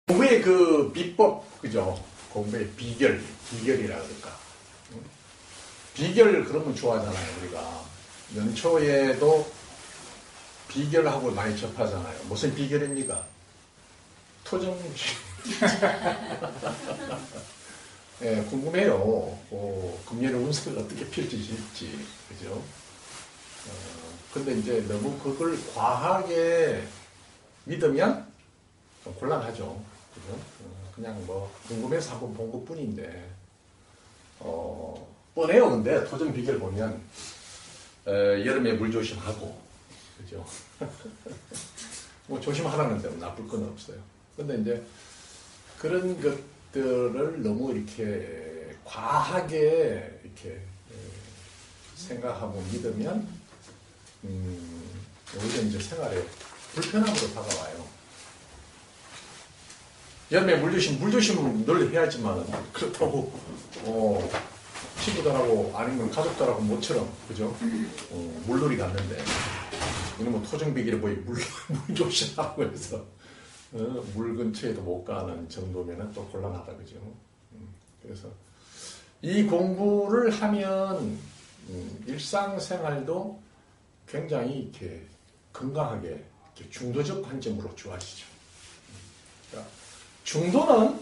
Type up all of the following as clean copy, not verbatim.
공부의 그 비법, 그죠? 공부의 비결이라 그럴까. 비결 그러면 좋아하잖아요, 우리가. 연초에도 비결하고 많이 접하잖아요. 무슨 비결입니까? 토정비. 네, 궁금해요. 금년의 운세가 어떻게 펼쳐질지, 그죠? 근데 이제 너무 그걸 과하게 믿으면 좀 곤란하죠. 그죠? 그냥 뭐 궁금해서 한번 본 것 뿐인데, 뻔해요. 근데 토정 비결 보면 여름에 물 조심하고, 그죠? 뭐 조심하라는데 나쁠 건 없어요. 근데 이제 그런 것들을 너무 이렇게 과하게 이렇게 생각하고 믿으면 오히려 이제 생활에 불편함으로 다가와요. 여름에 물 조심은 늘 해야지만 그렇다고 친구들하고 아니면 가족들하고 모처럼, 그죠? 물놀이 갔는데 이놈은 토정비결에 보이 물 조심하고 해서 물 근처에도 못 가는 정도면 또 곤란하다, 그죠? 그래서 이 공부를 하면 일상생활도 굉장히 이렇게 건강하게 이렇게 중도적 관점으로 좋아지죠. 그러니까 중도는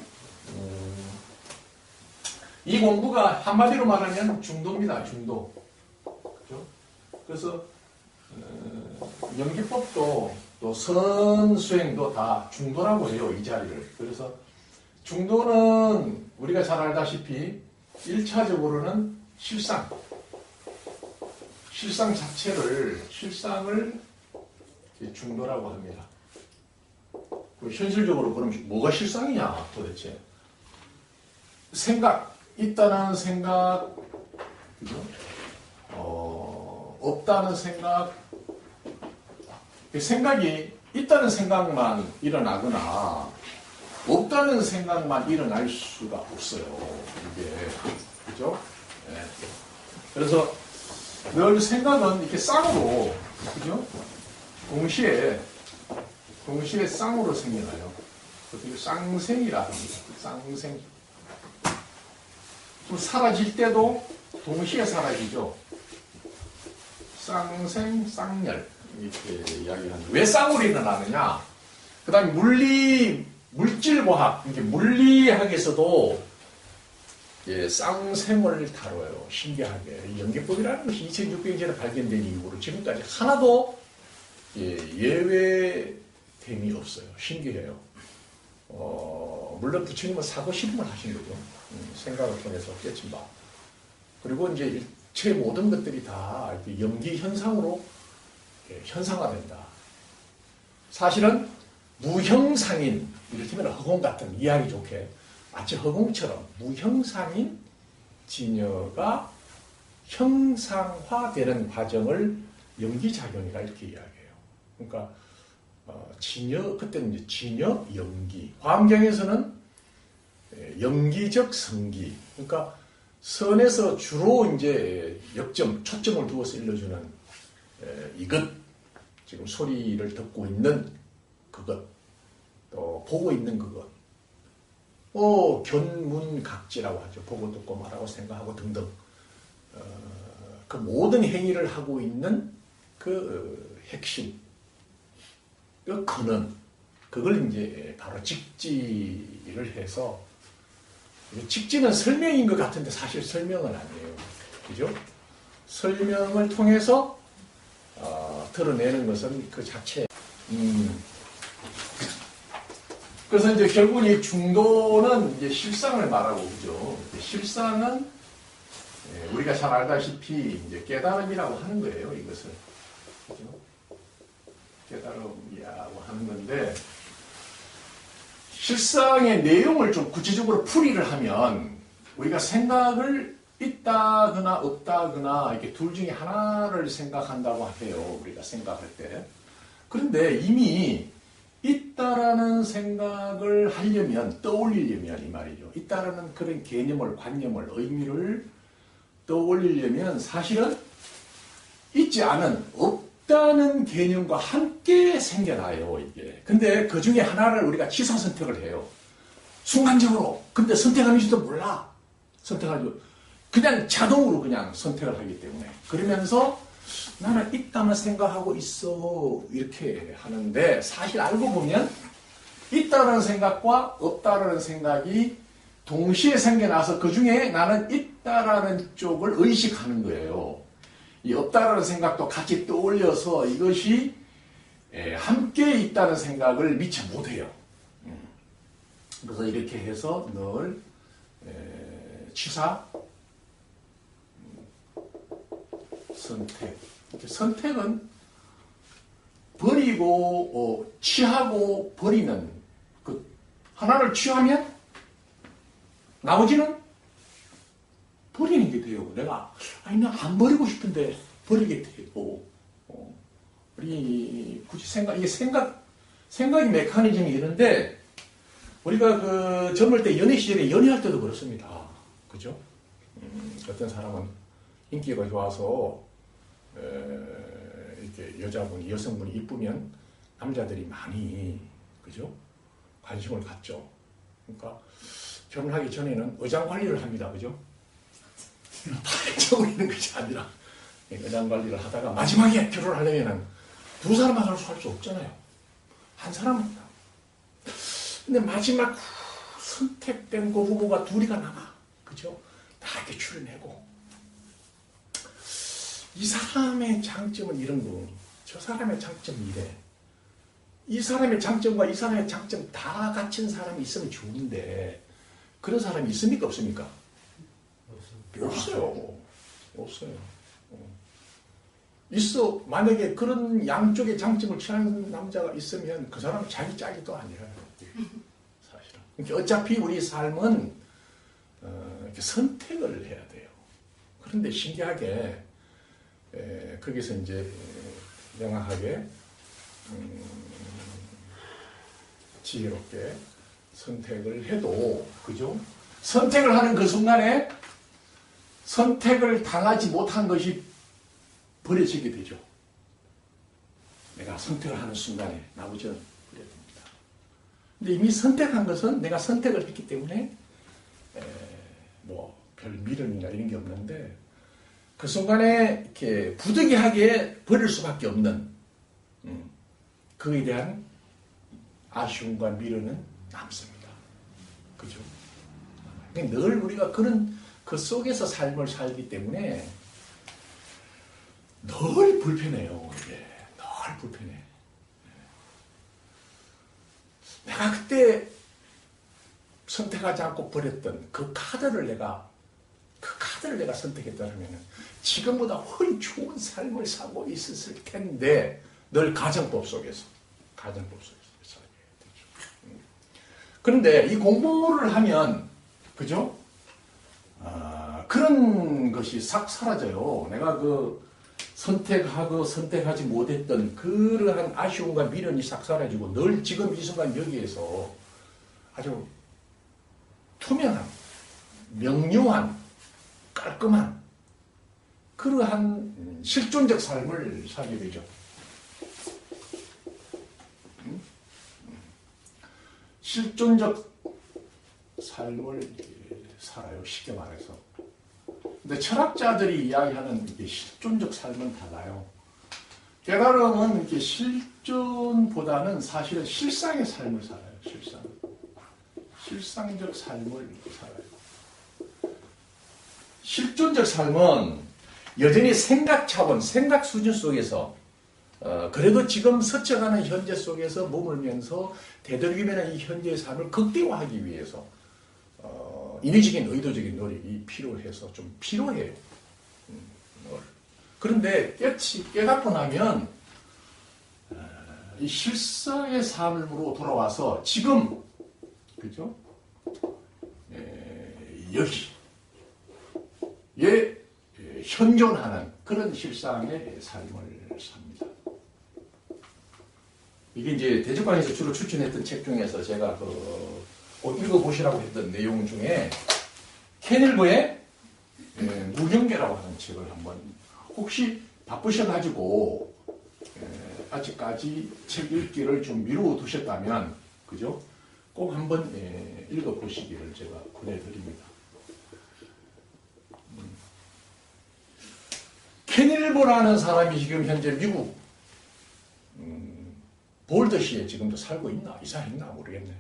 이 공부가 한마디로 말하면 중도입니다. 중도. 그렇죠? 그래서 연기법도 또 선수행도 다 중도라고 해요. 이 자리를. 그래서 중도는 우리가 잘 알다시피 1차적으로는 실상 실상을 중도라고 합니다. 현실적으로 그럼 뭐가 실상이냐 도대체? 생각, 있다는 생각, 그죠? 없다는 생각, 생각이 있다는 생각만 일어나거나 없다는 생각만 일어날 수가 없어요. 이게, 그죠? 네. 그래서 늘 생각은 이렇게 쌍으로, 그죠? 동시에 쌍으로 생겨나요. 그래서 쌍생이라 합니다. 쌍생. 사라질 때도 동시에 사라지죠. 쌍생, 쌍열. 이렇게 이야기하는. 왜 쌍으로 일어나느냐? 그 다음에 물질과학, 이렇게 물리학에서도 쌍생을 다뤄요. 신기하게. 연계법이라는 것이 2600년 전에 발견된 이후로 지금까지 하나도 예외됨이 없어요. 신기해요. 물론 부처님은 사고 실험을 하신 거죠. 생각을 통해서 깨친 바. 그리고 이제 일체 모든 것들이 다 연기 현상으로 현상화된다. 사실은 무형상인, 이를테면 허공 같은 이해하기 좋게 마치 허공처럼 무형상인 진여가 형상화되는 과정을 연기작용이라 이렇게 이야기해요. 그러니까 진여, 그때는 이제 진여, 연기. 화엄경에서는 연기적 성기. 그러니까 선에서 주로 이제 초점을 두어서 일러주는 이것, 지금 소리를 듣고 있는 그것, 또 보고 있는 그것, 견문각지라고 하죠. 보고 듣고 말하고 생각하고 등등. 그 모든 행위를 하고 있는 그 핵심, 그 근원, 그걸 이제 바로 직지를 해서, 직지는 설명인 것 같은데 사실 설명은 아니에요. 그죠? 설명을 통해서 드러내는 것은 그 자체. 그래서 이제 결국 이 중도는 이제 실상을 말하고, 그죠? 실상은 우리가 잘 알다시피 이제 깨달음이라고 하는 거예요, 이것을. 그죠? 깨달음이라고 하는 건데, 실상의 내용을 좀 구체적으로 풀이를 하면, 우리가 생각을 있다거나 없다거나, 이렇게 둘 중에 하나를 생각한다고 해요, 우리가 생각할 때. 그런데 이미 있다라는 생각을 하려면, 떠올리려면 이 말이죠. 있다라는 그런 개념을, 관념을, 의미를 떠올리려면 사실은 있지 않은, 있다는 개념과 함께 생겨나요, 이게. 근데 그 중에 하나를 우리가 취사 선택을 해요. 순간적으로. 근데 선택하는지도 몰라. 선택하죠. 그냥 자동으로 그냥 선택을 하기 때문에. 그러면서 나는 있다만 생각하고 있어. 이렇게 하는데 사실 알고 보면 있다라는 생각과 없다라는 생각이 동시에 생겨나서 그 중에 나는 있다라는 쪽을 의식하는 거예요. 이 없다라는 생각도 같이 떠올려서 이것이 함께 있다는 생각을 미처 못해요. 그래서 이렇게 해서 늘 취사, 선택. 선택은 버리고 취하고 버리는 그 하나를 취하면 나머지는 버리는 게 돼요. 내가 나 안 버리고 싶은데 버리게 되고 우리 굳이 생각이 메커니즘이 이런데 우리가 그 젊을 때 연애 시절에 연애할 때도 그렇습니다. 그죠? 어떤 사람은 인기가 좋아서 이렇게 여성분이 이쁘면 남자들이 많이 그죠? 관심을 갖죠. 그러니까 결혼하기 전에는 의장 관리를 합니다. 그죠? 다 잊어버리는 것이 아니라 의장 관리를 하다가 마지막에 결혼하려면 두 사람만 할 수 없잖아요. 한 사람만. 근데 마지막 선택된 그 후보가 둘이가 남아. 그죠? 다 이렇게 추려내고 이 사람의 장점은 이런 거, 저 사람의 장점은 이래. 이 사람의 장점과 이 사람의 장점 다 갖춘 사람이 있으면 좋은데 그런 사람이 있습니까? 없습니까? 없어요. 없어요. 있어. 만약에 그런 양쪽의 장점을 취하는 남자가 있으면 그 사람은 자기 짝이도 아니에요. 사실은. 그러니까 어차피 우리 삶은 이렇게 선택을 해야 돼요. 그런데 신기하게 거기서 이제 명확하게 지혜롭게 선택을 해도 그죠? 선택을 하는 그 순간에 선택을 당하지 못한 것이 버려지게 되죠. 내가 선택을 하는 순간에 나머지는 버려집니다. 근데 이미 선택한 것은 내가 선택을 했기 때문에 별 미련이나 이런 게 없는데 그 순간에 이렇게 부득이하게 버릴 수밖에 없는 그에 대한 아쉬움과 미련은 남습니다. 그죠? 늘 우리가 그 속에서 삶을 살기 때문에 늘 불편해요. 이게. 늘 불편해. 내가 그때 선택하지 않고 버렸던 그 카드를 내가 선택했다면 지금보다 훨씬 좋은 삶을 살고 있었을 텐데 늘 가정법 속에서 살게 되죠. 그런데 이 공부를 하면 그죠? 그런 것이 싹 사라져요. 내가 그 선택하고 선택하지 못했던 그러한 아쉬움과 미련이 싹 사라지고 늘 지금 이 순간 여기에서 아주 투명한, 명료한, 깔끔한 그러한 실존적 삶을 살게 되죠. 실존적 삶을 살아요. 쉽게 말해서. 근데 철학자들이 이야기하는 이게 실존적 삶은 달라요. 깨달음은 이렇게 실존보다는 사실은 실상의 삶을 살아요. 실상적 삶을 살아요. 실존적 삶은 여전히 생각 차원, 생각 수준 속에서 그래도 지금 스쳐가는 현재 속에서 머물면서 되도록이면 이 현재의 삶을 극대화하기 위해서 인위적인 의도적인 노력이 필요해서 좀 필요해요. 그런데 깨닫고 나면 이 실상의 삶으로 돌아와서 지금 그죠? 여기에 현존하는 그런 실상의 삶을 삽니다. 이게 이제 대적관에서 주로 추천했던 책 중에서 제가 꼭 읽어보시라고 했던 내용 중에 케닐버의 무경계라고 하는 책을 한번 혹시 바쁘셔가지고 아직까지 책 읽기를 좀 미루어 두셨다면, 그죠? 꼭 한번 읽어보시기를 제가 권해드립니다. 케닐보라는 사람이 지금 현재 미국 볼더시에 지금도 살고 있나? 이사했나? 모르겠네요.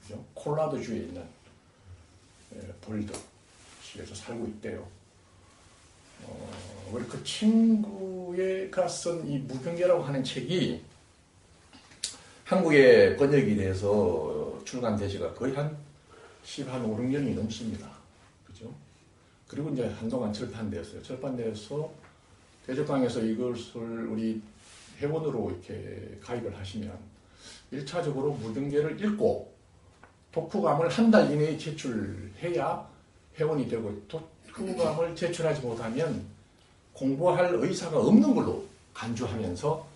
그죠? 콜라도주에 있는 볼더시에서 살고 있대요. 우리 그 친구가 쓴 이 무경계라고 하는 책이 한국에 번역이 돼서 출간된 지가 거의 한 5, 6년이 넘습니다. 그죠? 그리고 이제 한동안 절판되었어요. 절판돼서 대적강에서 이것을 우리 회원으로 이렇게 가입을 하시면 1차적으로 무경계를 읽고 독후감을 한 달 이내에 제출해야 회원이 되고, 독후감을 제출하지 못하면 공부할 의사가 없는 걸로 간주하면서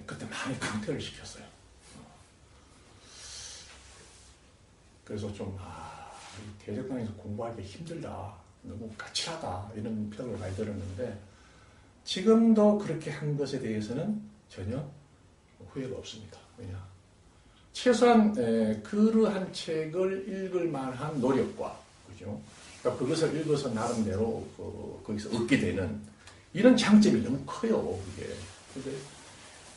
그때 많이 강퇴를 시켰어요. 그래서 좀 대적강에서 공부하기 힘들다, 너무 까칠하다, 이런 평을 많이 들었는데 지금도 그렇게 한 것에 대해서는 전혀 후회가 없습니다. 왜냐? 최소한 그러한 책을 읽을 만한 노력과, 그죠? 그러니까 그것을 읽어서 나름대로 거기서 얻게 되는 이런 장점이 너무 커요. 이게.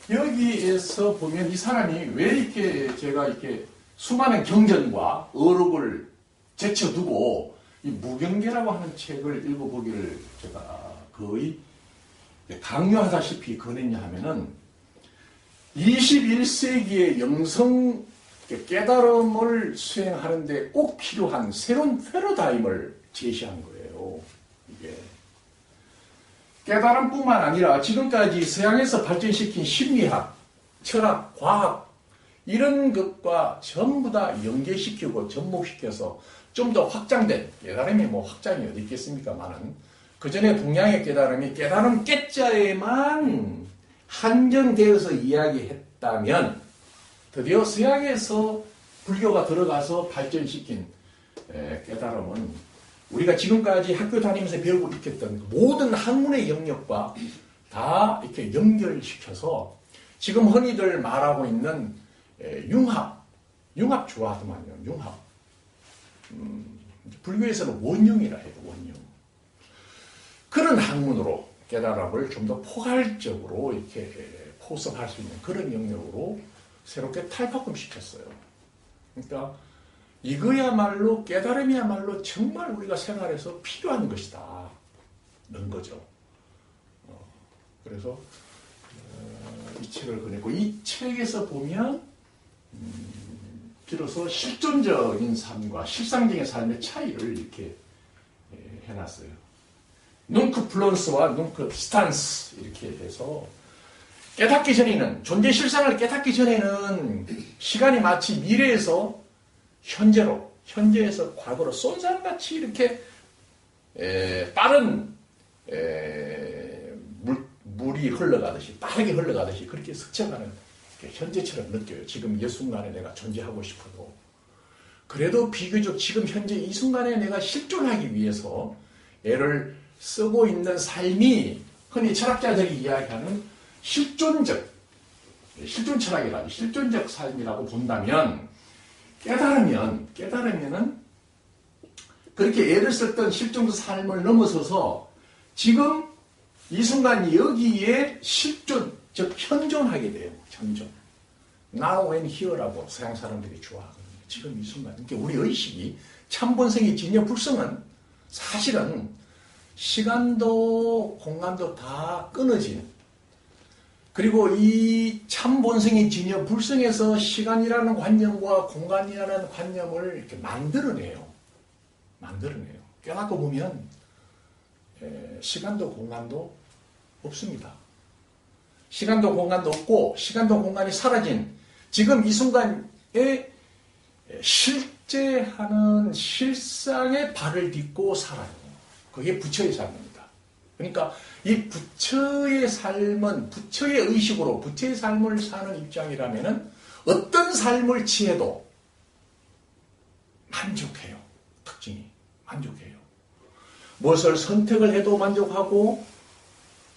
여기에서 보면 이 사람이 왜 이렇게 제가 이렇게 수많은 경전과 어록을 제쳐두고 이 무경계라고 하는 책을 읽어보기를 제가 거의 강요하다시피 권했냐 하면은 21세기의 영성 깨달음을 수행하는데 꼭 필요한 새로운 패러다임을 제시한 거예요. 이게 깨달음뿐만 아니라 지금까지 서양에서 발전시킨 심리학, 철학, 과학 이런 것과 전부 다 연계시키고 접목시켜서 좀 더 확장된, 깨달음이 뭐 확장이 어디 있겠습니까만은 그 전에 동양의 깨달음이 깨달음 깨자에만 한정되어서 이야기했다면 드디어 서양에서 불교가 들어가서 발전시킨 깨달음은 우리가 지금까지 학교 다니면서 배우고 있었던 모든 학문의 영역과 다 이렇게 연결시켜서 지금 흔히들 말하고 있는 융합 좋아하더만요. 융합. 불교에서는 원융이라 해요. 원융. 그런 학문으로 깨달음을 좀 더 포괄적으로 이렇게 포섭할 수 있는 그런 영역으로 새롭게 탈바꿈시켰어요. 그러니까 이거야말로 깨달음이야말로 정말 우리가 생활에서 필요한 것이다. 는 거죠. 그래서 이 책을 꺼냈고 이 책에서 보면 비로소 실존적인 삶과 실상적인 삶의 차이를 이렇게 해놨어요. 뭉크 플런스와 뭉크 스탄스 이렇게 해서 깨닫기 전에는 존재 실상을 깨닫기 전에는 시간이 마치 미래에서 현재에서 과거로 쏜사람같이 이렇게 빠른 물이 흘러가듯이 빠르게 흘러가듯이 그렇게 스쳐가는 현재처럼 느껴요. 지금 이 순간에 내가 존재하고 싶어도 그래도 비교적 지금 현재 이 순간에 내가 실존하기 위해서 애를 쓰고 있는 삶이 흔히 철학자들이 이야기하는 실존 철학이라고 실존적 삶이라고 본다면 깨달으면은 그렇게 애를 썼던 실존적 삶을 넘어서서 지금 이 순간 여기에 실존, 즉 현존하게 돼요. 현존. Now and here라고 서양 사람들이 좋아하거든요. 지금 이 순간. 그러니까 우리 의식이 참본성의 진여 불성은 사실은 시간도 공간도 다 끊어진 그리고 이 참본성의 진여 불성에서 시간이라는 관념과 공간이라는 관념을 이렇게 만들어내요. 깨닫고 보면 시간도 공간도 없습니다. 시간도 공간도 없고 시간도 공간이 사라진 지금 이 순간에 실제하는 실상의 발을 딛고 살아요. 그게 부처의 삶입니다. 그러니까 이 부처의 삶은 부처의 의식으로 부처의 삶을 사는 입장이라면 어떤 삶을 취해도 만족해요. 특징이 만족해요. 무엇을 선택을 해도 만족하고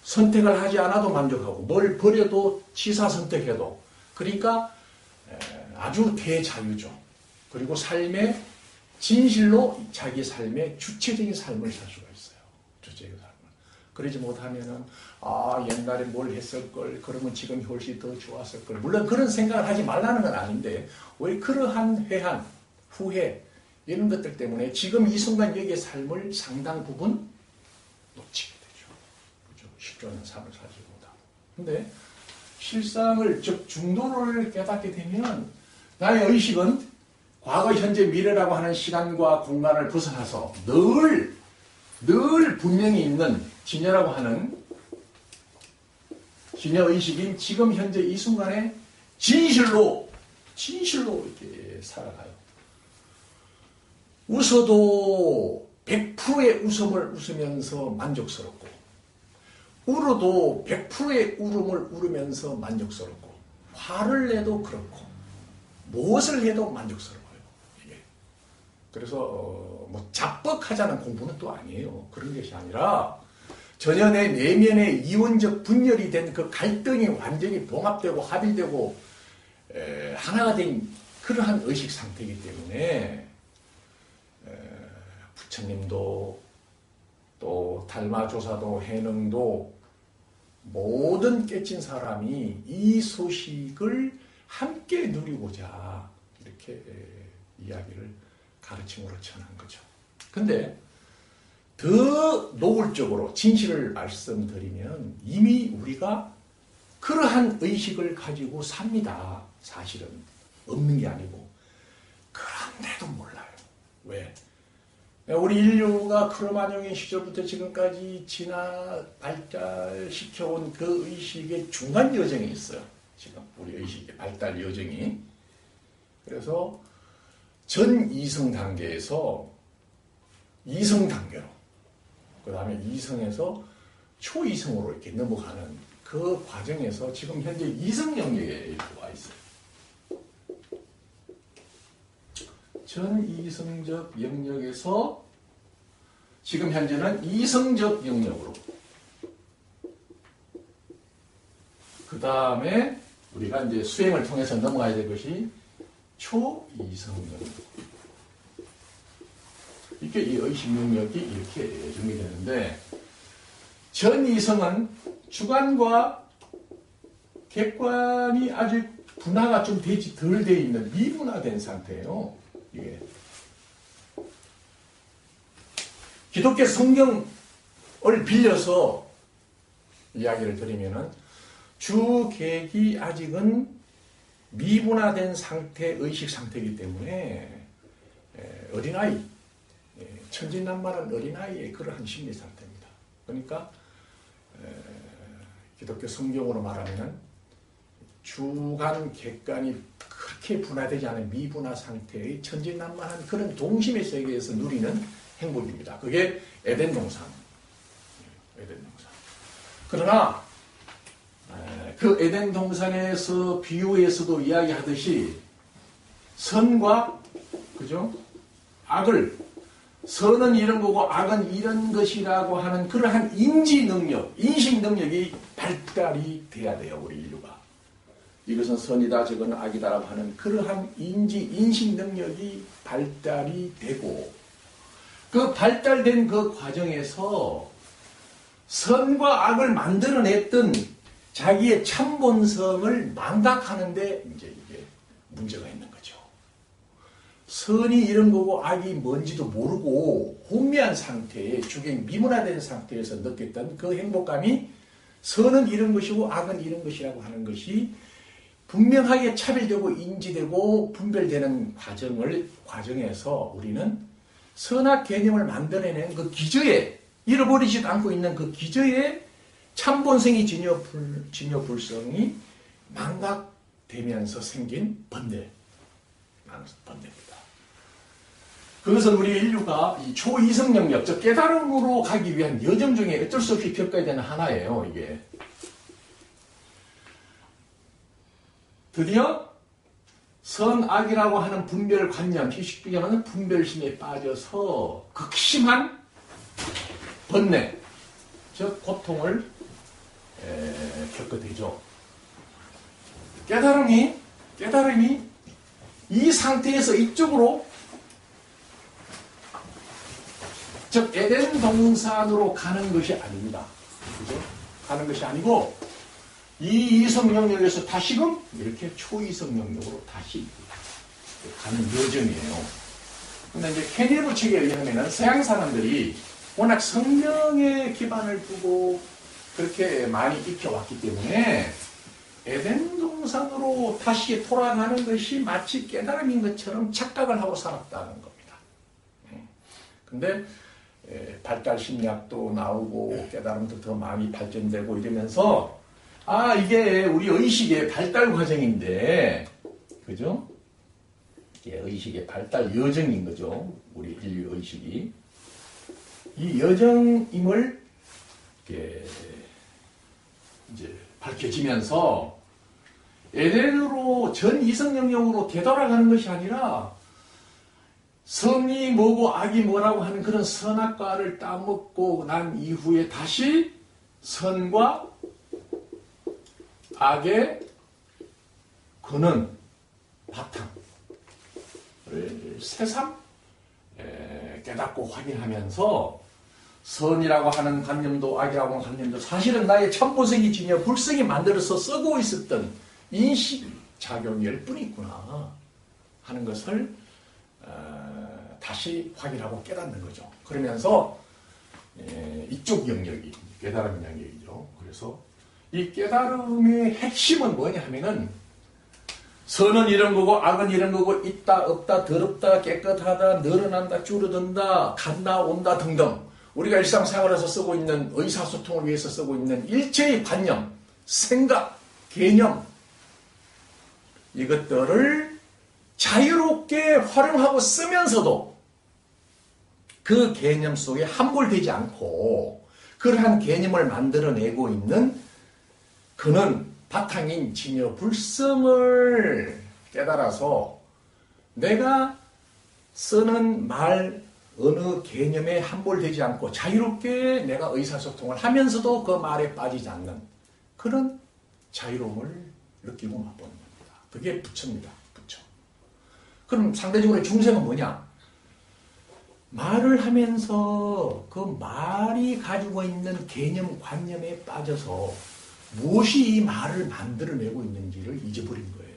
선택을 하지 않아도 만족하고 뭘 버려도 취사 선택해도 그러니까 아주 대자유죠. 그리고 삶의 진실로 자기 삶의 주체적인 삶을 살 수가 있어요. 주체적인 삶을. 그러지 못하면은 옛날에 뭘 했을 걸 그러면 지금 훨씬 더 좋았을 걸. 물론 그런 생각을 하지 말라는 건 아닌데 왜 그러한 회한, 후회 이런 것들 때문에 지금 이 순간 여기의 삶을 상당 부분 놓치게 되죠. 그렇죠? 실존한 삶을 살지 못하고. 근데 실상을 즉 중도를 깨닫게 되면 나의 의식은 과거, 현재, 미래라고 하는 시간과 공간을 벗어나서 늘 분명히 있는 진여라고 하는 진여의식인 지금 현재 이 순간에 진실로 이렇게 살아가요. 웃어도 100%의 웃음을 웃으면서 만족스럽고 울어도 100%의 울음을 울으면서 만족스럽고 화를 내도 그렇고 무엇을 해도 만족스러워요. 이게. 그래서 뭐 자뻑하자는 공부는 또 아니에요. 그런 것이 아니라 전혀 내 내면에 이원적 분열이 된 그 갈등이 완전히 봉합되고 합일되고 하나가 된 그러한 의식 상태이기 때문에 부처님도 또 달마조사도 해능도 모든 깨친 사람이 이 소식을 함께 누리고자 이렇게 이야기를 가르침으로 전한 거죠. 근데 더 노골적으로 진실을 말씀드리면 이미 우리가 그러한 의식을 가지고 삽니다. 사실은 없는 게 아니고. 그런데도 몰라요. 왜? 우리 인류가 크로마뇽의 시절부터 지금까지 발달시켜온 그 의식의 중간 여정이 있어요. 지금 우리 의식의 발달 여정이. 그래서 전 이성 단계에서 이성 단계로 그 다음에 이성에서 초이성으로 이렇게 넘어가는 그 과정에서 지금 현재 이성 영역에 이렇게 와 있어요. 전 이성적 영역에서 지금 현재는 이성적 영역으로 그 다음에 우리가 이제 수행을 통해서 넘어가야 될 것이 초이성 영역. 이렇게 이 의식 영역이 이렇게 정리되는데 전 이성은 주관과 객관이 아직 분화가 좀 덜 돼 있는 미분화된 상태예요. 이게 기독교 성경을 빌려서 이야기를 드리면은 주객이 아직은 미분화된 상태, 의식 상태이기 때문에 어린아이, 천진난만한 어린아이의 그러한 심리 상태입니다. 그러니까 기독교 성경으로 말하면 주관, 객관이 그렇게 분화되지 않은 미분화 상태의 천진난만한 그런 동심의 세계에서 누리는 행복입니다. 그게 에덴 동산. 그러나 그 에덴 동산에서 비유에서도 이야기하듯이 선과 그죠? 악을 선은 이런 거고 악은 이런 것이라고 하는 그러한 인지 능력, 인식 능력이 발달이 돼야 돼요. 우리 인류가. 이것은 선이다, 저건 악이다라고 하는 그러한 인식 능력이 발달이 되고 그 발달된 그 과정에서 선과 악을 만들어냈던 자기의 참본성을 망각하는데 이제 이게 문제가 있는 거죠. 선이 이런 거고 악이 뭔지도 모르고 혼미한 상태에 주객 미분화된 상태에서 느꼈던 그 행복감이 선은 이런 것이고 악은 이런 것이라고 하는 것이 분명하게 차별되고 인지되고 분별되는 과정에서 우리는 선악 개념을 만들어낸 그 기저에 잃어버리지도 않고 있는 그 기저에 참본성이 진여불성이 망각되면서 생긴 번뇌입니다. 그것은 우리 인류가 이 초이성 영역, 즉 깨달음으로 가기 위한 여정 중에 어쩔 수 없이 겪어야 되는 하나예요. 이게 드디어 선악이라고 하는 분별관념, 쉽게 말하는 분별심에 빠져서 극심한 번뇌, 즉 고통을 겪게 되죠. 깨달음이 이 상태에서 이쪽으로, 즉 에덴 동산으로 가는 것이 아닙니다. 그죠? 가는 것이 아니고 이 이성 영역에서 다시금 이렇게 초이성 영역으로 다시 가는 여정이에요. 근데 이제 케니브 책에 의하면은 서양 사람들이 워낙 성령에 기반을 두고 그렇게 많이 익혀왔기 때문에 에덴 동산으로 다시 돌아가는 것이 마치 깨달음인 것처럼 착각을 하고 살았다는 겁니다. 근데 발달 심리학도 나오고 깨달음도 더 많이 발전되고 이러면서 이게 우리 의식의 발달 과정인데, 그죠? 이게 의식의 발달 여정인 거죠. 우리 인류 의식이. 이 여정임을 이제 밝혀지면서 에덴으로 전 이성 영역으로 되돌아가는 것이 아니라 선이 뭐고 악이 뭐라고 하는 그런 선악과를 따먹고 난 이후에 다시 선과 악의 근원, 바탕을 새삼 깨닫고 확인하면서 선이라고 하는 관념도 악이라고 하는 관념도 사실은 나의 참보성이 지녀 불성이 만들어서 쓰고 있었던 인식작용일 뿐이구나 하는 것을 다시 확인하고 깨닫는 거죠. 그러면서 이쪽 영역이 깨달음 영역이죠. 그래서 이 깨달음의 핵심은 뭐냐 하면은 선은 이런 거고 악은 이런 거고 있다 없다 더럽다 깨끗하다 늘어난다 줄어든다 간다 온다 등등 우리가 일상생활에서 쓰고 있는 의사소통을 위해서 쓰고 있는 일체의 관념, 생각, 개념 이것들을 자유롭게 활용하고 쓰면서도 그 개념 속에 함몰되지 않고 그러한 개념을 만들어내고 있는 그는 바탕인 진여 불성을 깨달아서 내가 쓰는 말 어느 개념에 함몰되지 않고 자유롭게 내가 의사소통을 하면서도 그 말에 빠지지 않는 그런 자유로움을 느끼고 맛보는 겁니다. 그게 부처입니다. 부처. 그럼 상대적으로 중생은 뭐냐? 말을 하면서 그 말이 가지고 있는 개념, 관념에 빠져서 무엇이 이 말을 만들어내고 있는지를 잊어버린 거예요.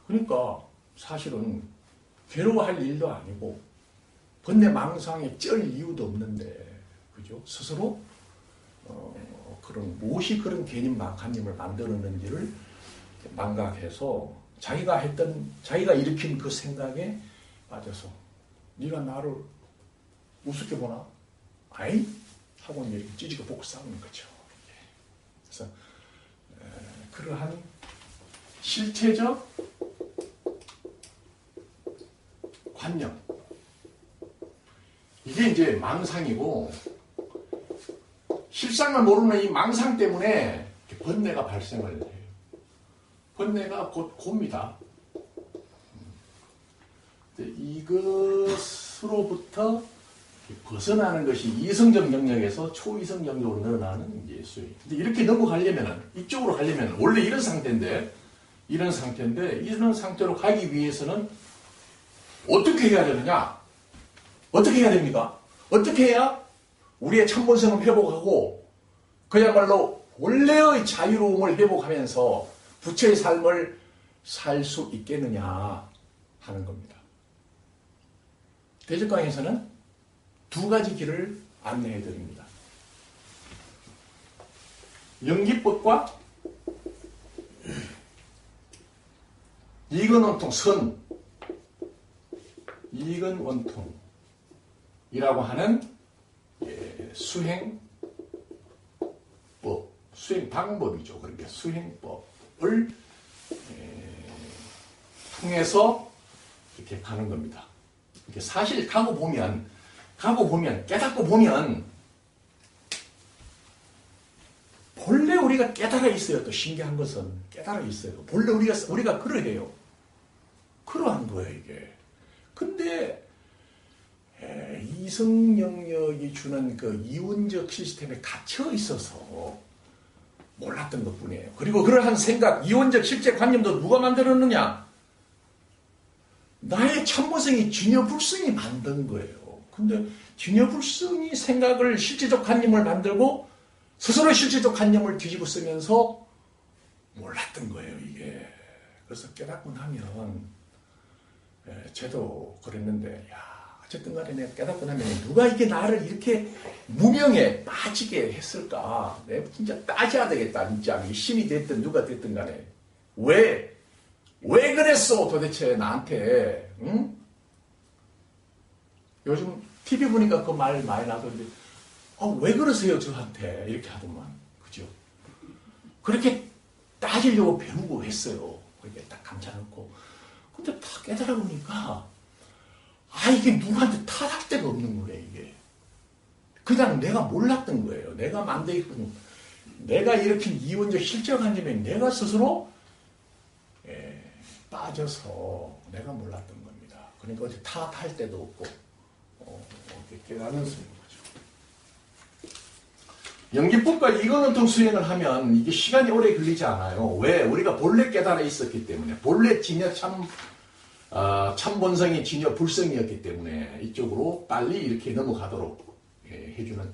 그러니까 사실은 괴로워할 일도 아니고 번뇌망상에 쩔 이유도 없는데 그죠? 스스로 그런 무엇이 그런 개념, 관념을 만들었는지를 망각해서 자기가 일으킨 그 생각에 빠져서 네가 나를 우습게 보나? 아이? 하고 이렇게 찌지고 볶고 싸우는 거죠. 그래서 그러한 실체적 관념 이게 이제 망상이고 실상을 모르는 이 망상 때문에 번뇌가 발생을 해요. 번뇌가 곧 고입니다. 이것으로부터 벗어나는 것이 이성적 영역에서 초이성 영역으로 늘어나는 이제 수행. 근데 이렇게 넘어가려면 이쪽으로 가려면 원래 이런 상태인데 이런 상태로 가기 위해서는 어떻게 해야 되느냐? 어떻게 해야 됩니까? 어떻게 해야 우리의 참본성을 회복하고 그야말로 원래의 자유로움을 회복하면서 부처의 삶을 살 수 있겠느냐 하는 겁니다. 대적강에서는 두 가지 길을 안내해 드립니다. 연기법과 이근원통, 선, 이근원통이라고 하는 수행법, 수행 방법이죠. 그러니까 수행법을 통해서 이렇게 가는 겁니다. 이렇게 사실 가고 보면 깨닫고 보면 본래 우리가 깨달아 있어요. 또 신기한 것은 깨달아 있어요. 본래 우리가 그러해요. 그러한 거예요 이게. 근데 이성 영역이 주는 그 이원적 시스템에 갇혀 있어서 몰랐던 것뿐이에요. 그리고 그러한 생각, 이원적 실제 관념도 누가 만들었느냐? 나의 참모성이 진여불성이 만든 거예요. 근데 진여불성이 생각을 실제적 관념을 만들고 스스로 실제적 관념을 뒤집어 쓰면서 몰랐던 거예요, 이게. 그래서 깨닫고 나면, 쟤도 그랬는데, 야, 어쨌든 간에 내가 깨닫고 나면 누가 이게 나를 이렇게 무명에 빠지게 했을까? 내가 진짜 따져야 되겠다, 진짜. 신이 됐든 누가 됐든 간에. 왜 그랬어, 도대체 나한테, 응? 요즘 TV 보니까 그 말 많이 나던데, 왜 그러세요, 저한테? 이렇게 하더만. 그죠? 그렇게 따지려고 배우고 했어요. 그렇게 딱 감춰놓고. 근데 다 깨달아 보니까, 이게 누구한테 탓할 데가 없는 거예요, 이게. 그냥 내가 몰랐던 거예요. 내가 만들었던, 내가 일으킨 이원적 실제 관념에 내가 스스로, 빠져서 내가 몰랐던 겁니다. 그러니까 어디 탓할 데도 없고, 깨닫는 수인 거죠. 연기법과 이건원통 수행을 하면 이게 시간이 오래 걸리지 않아요. 왜? 우리가 본래 깨달아 있었기 때문에. 본래 진여 참본성이 진여 불성이었기 때문에 이쪽으로 빨리 이렇게 넘어가도록 해주는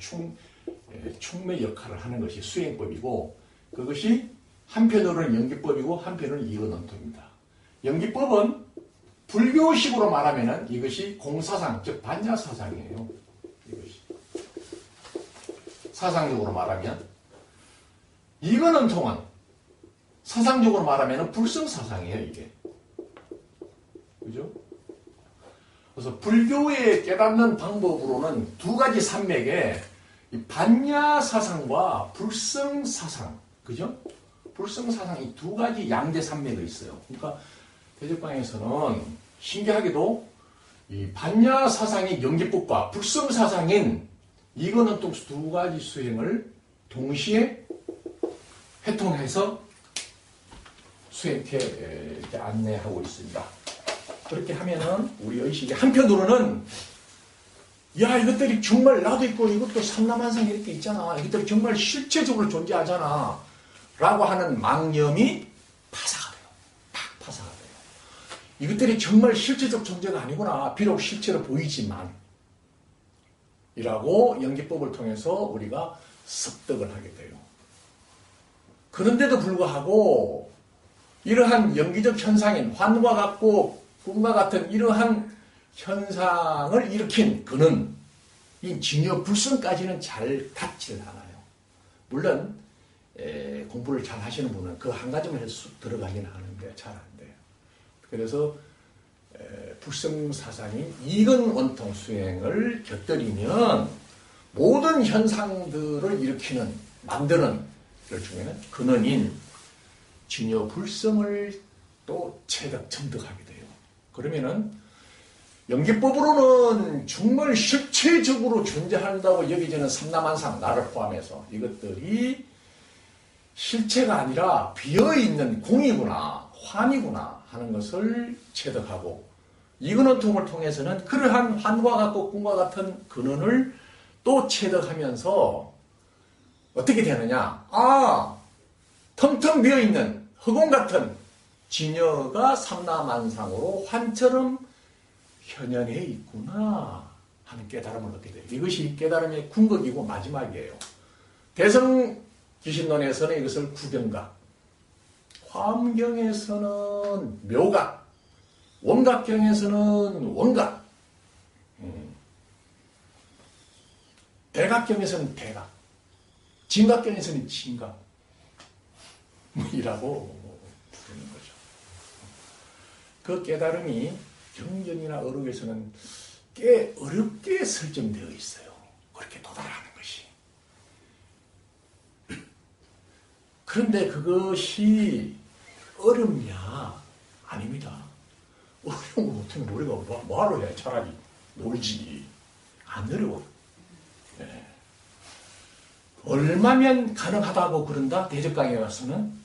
충매 역할을 하는 것이 수행법이고, 그것이 한편으로는 연기법이고 한편으로는 이건원통입니다. 연기법은 불교식으로 말하면 이것이 공사상, 즉 반야사상이에요. 이것이. 사상적으로 말하면. 이건원통은 사상적으로 말하면 불성사상이에요, 이게. 그죠? 그래서 불교의 깨닫는 방법으로는 두 가지 산맥에 반야사상과 불성사상, 그죠? 불성사상 이 두 가지 양대 산맥이 있어요. 그러니까 대적방에서는 신기하게도 이 반야사상의 연기법과 불성사상인 이거는 또 두 가지 수행을 동시에 회통해서 수행태 안내하고 있습니다. 그렇게 하면은 우리 의식이 한편으로는 야, 이것들이 정말 나도 있고 이것도 삼라만상 이렇게 있잖아. 이것들이 정말 실체적으로 존재하잖아. 라고 하는 망념이 파사가 돼요. 딱 파사가 돼요. 이것들이 정말 실체적 존재가 아니구나. 비록 실체로 보이지만. 이라고 연기법을 통해서 우리가 습득을 하게 돼요. 그런데도 불구하고 이러한 연기적 현상인 환과 같고 꿈과 같은 이러한 현상을 일으킨 그는 이 진여 불성까지는 잘 닿지를 않아요. 물론 공부를 잘 하시는 분은 그 한 가지만 해서 들어가긴 하는데 잘 안 돼요. 그래서 불성사상인 이건원통 수행을 곁들이면 모든 현상들을 일으키는 만드는 그 중에는 근원인 진여 불성을 또 첨득하게 돼요. 그러면은 연기법으로는 정말 실체적으로 존재한다고 여겨지는 삼라만상, 나를 포함해서 이것들이 실체가 아니라 비어있는 공이구나, 환이구나 하는 것을 체득하고, 이근원통을 통해서는 그러한 환과 같고 꿈과 같은 근원을 또 체득하면서 어떻게 되느냐? 텅텅 비어있는 허공 같은 진여가 삼라만상으로 환처럼 현현해 있구나 하는 깨달음을 얻게 돼요. 이것이 깨달음의 궁극이고 마지막이에요. 대성귀신론에서는 이것을 구경각, 화엄경에서는 묘각, 원각경에서는 원각, 대각경에서는 대각, 진각경에서는 진각 이라고 부르는 거죠. 그 깨달음이 경전이나 어록에서는 꽤 어렵게 설정되어 있어요. 그렇게 도달하는 것이. 그런데 그것이 어렵냐? 아닙니다. 어려운 거 못하면 우리가 뭐하러 해? 차라리 놀지. 안 어려워. 네. 얼마면 가능하다고 그런다? 대적강에 와서는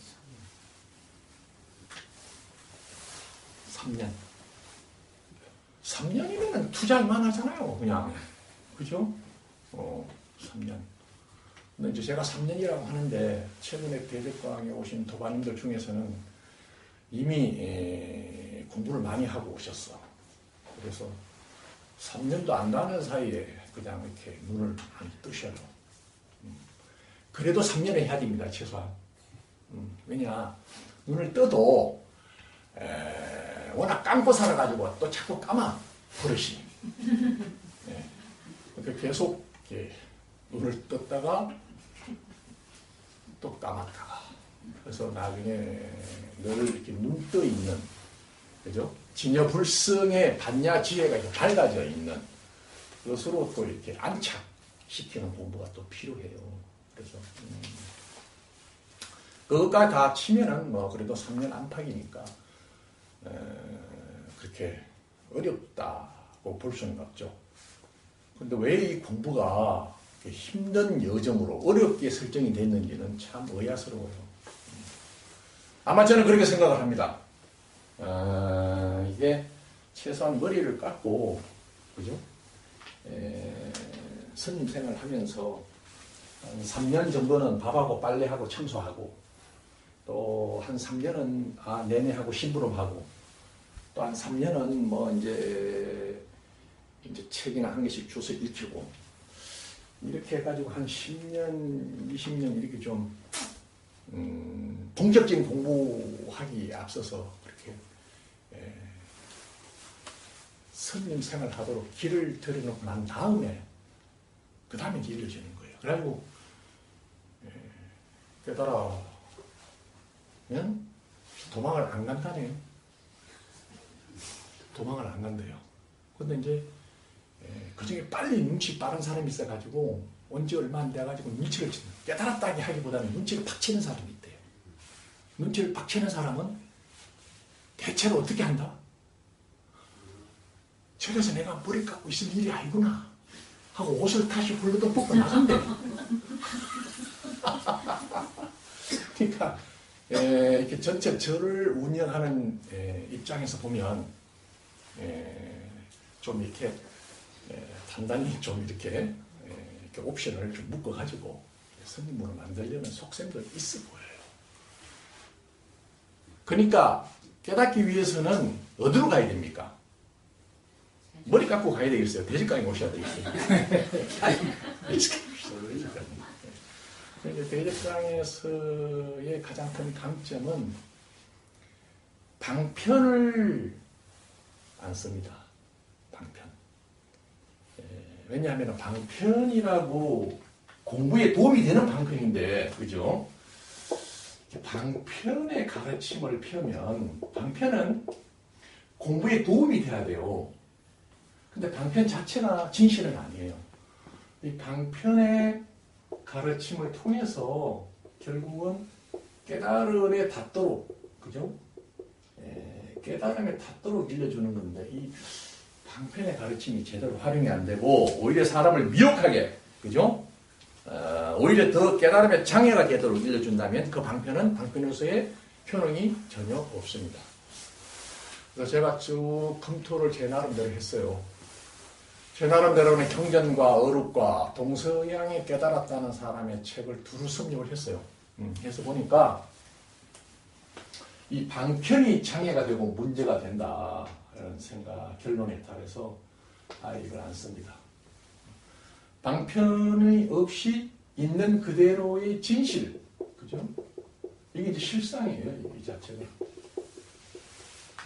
3년. 3년이면 투자할 만하잖아요. 그냥. 그죠? 3년. 근데 이제 제가 3년이라고 하는데 최근에 대적강에 오신 도반님들 중에서는 이미 공부를 많이 하고 오셨어. 그래서 3년도 안 가는 사이에 그냥 이렇게 눈을 많이 뜨셔요. 그래도 3년은 해야 됩니다, 최소한. 왜냐, 눈을 떠도 워낙 감고 살아가지고 또 자꾸 감아, 버릇이. 네. 그러니까 계속 이렇게 눈을 떴다가 또 감았다가. 그래서 나중에 늘 이렇게 눈 떠 있는, 그죠? 진여불성의 반야지혜가 밝아져 있는 그것으로 또 이렇게 안착시키는 공부가 또 필요해요. 그래서 그것까지 다 치면은 뭐 그래도 3년 안팎이니까 그렇게 어렵다고 볼 수는 없죠. 근데 왜 이 공부가 힘든 여정으로 어렵게 설정이 됐는지는 참 의아스러워요. 아마 저는 그렇게 생각을 합니다. 이게 최소한 머리를 깎고, 그죠? 스님 생활을 하면서 한 3년 정도는 밥하고 빨래하고 청소하고, 또 한 3년은 내내하고 심부름하고, 또 한 3년은 뭐 이제 책이나 한 개씩 주워 읽히고, 이렇게 해가지고 한 10년, 20년 이렇게 좀 본격적인 공부하기 앞서서 그렇게 스님 생활하도록 길을 들여놓고 난 다음에 그 다음에 이제 이루어지는 거예요. 그래가지고 깨달으면 도망을 안 간다네요. 도망을 안 간대요. 근데 이제 그 중에 빨리 눈치 빠른 사람이 있어가지고 언제 얼마 안 돼가지고 눈치를 치는, 깨달았다기 하기보다는 눈치를 팍 치는 사람이 있대요. 눈치를 팍 치는 사람은 대체로 어떻게 한다? 저래서 내가 머리 깎고 있을 일이 아니구나 하고 옷을 다시 훌러덩 벗고 나간대. 그러니까 이렇게 전체 절을 운영하는 입장에서 보면 좀 이렇게 단단히 좀 이렇게 옵션을 좀 묶어가지고 스님으로 만들려는 속셈도 있어 보여요. 그러니까 깨닫기 위해서는 어디로 가야 됩니까? 머리 깎고 가야 되겠어요. 대적강에 오셔야 되겠어요. 대적강에서의 가장 큰 강점은 방편을 안 씁니다. 방편. 왜냐하면 방편이라고 공부에 도움이 되는 방편인데, 그죠? 방편의 가르침을 펴면 방편은 공부에 도움이 돼야 돼요. 근데 방편 자체가 진실은 아니에요. 이 방편의 가르침을 통해서 결국은 깨달음에 닿도록, 그죠? 깨달음에 닿도록 일러주는 건데, 이 방편의 가르침이 제대로 활용이 안 되고 오히려 사람을 미혹하게, 그죠? 오히려 더 깨달음에 장애가 되도록 일러준다면 그 방편은 방편으로서의 효능이 전혀 없습니다. 그래서 제가 쭉 검토를 제 나름대로 했어요. 제 나름대로는 경전과 어록과 동서양에 깨달았다는 사람의 책을 두루 섭렵을 했어요. 해서 보니까 이 방편이 장애가 되고 문제가 된다. 이런 생각, 결론에 따라서 이걸 안 씁니다. 방편이 없이 있는 그대로의 진실, 그죠? 이게 이제 실상이에요, 이 자체가.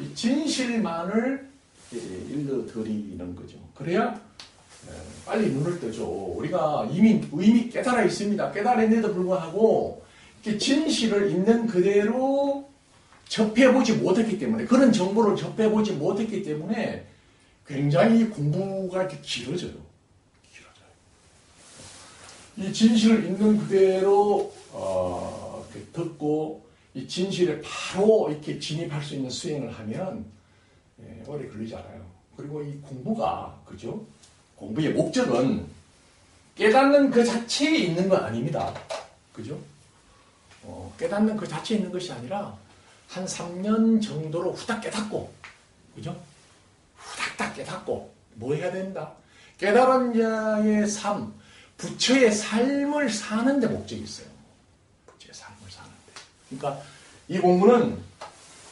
이 진실만을 일러드리는 거죠. 그래야 빨리 눈을 뜨죠. 우리가 이미 깨달아 있습니다. 깨달았는데도 불구하고 이렇게 진실을 있는 그대로 접해보지 못했기 때문에, 그런 정보를 접해보지 못했기 때문에 굉장히 공부가 이렇게 길어져요. 이 진실을 있는 그대로 이렇게 듣고 이 진실에 바로 이렇게 진입할 수 있는 수행을 하면 오래 걸리지 않아요. 그리고 이 공부가, 그죠? 공부의 목적은 깨닫는 그 자체에 있는 건 아닙니다. 그죠? 깨닫는 그 자체에 있는 것이 아니라 한 3년 정도로 후딱 깨닫고, 그죠? 후닥닥 깨닫고, 뭐 해야 된다? 깨달은 자의 삶, 부처의 삶을 사는 데 목적이 있어요. 부처의 삶을 사는 데. 그러니까 이 공부는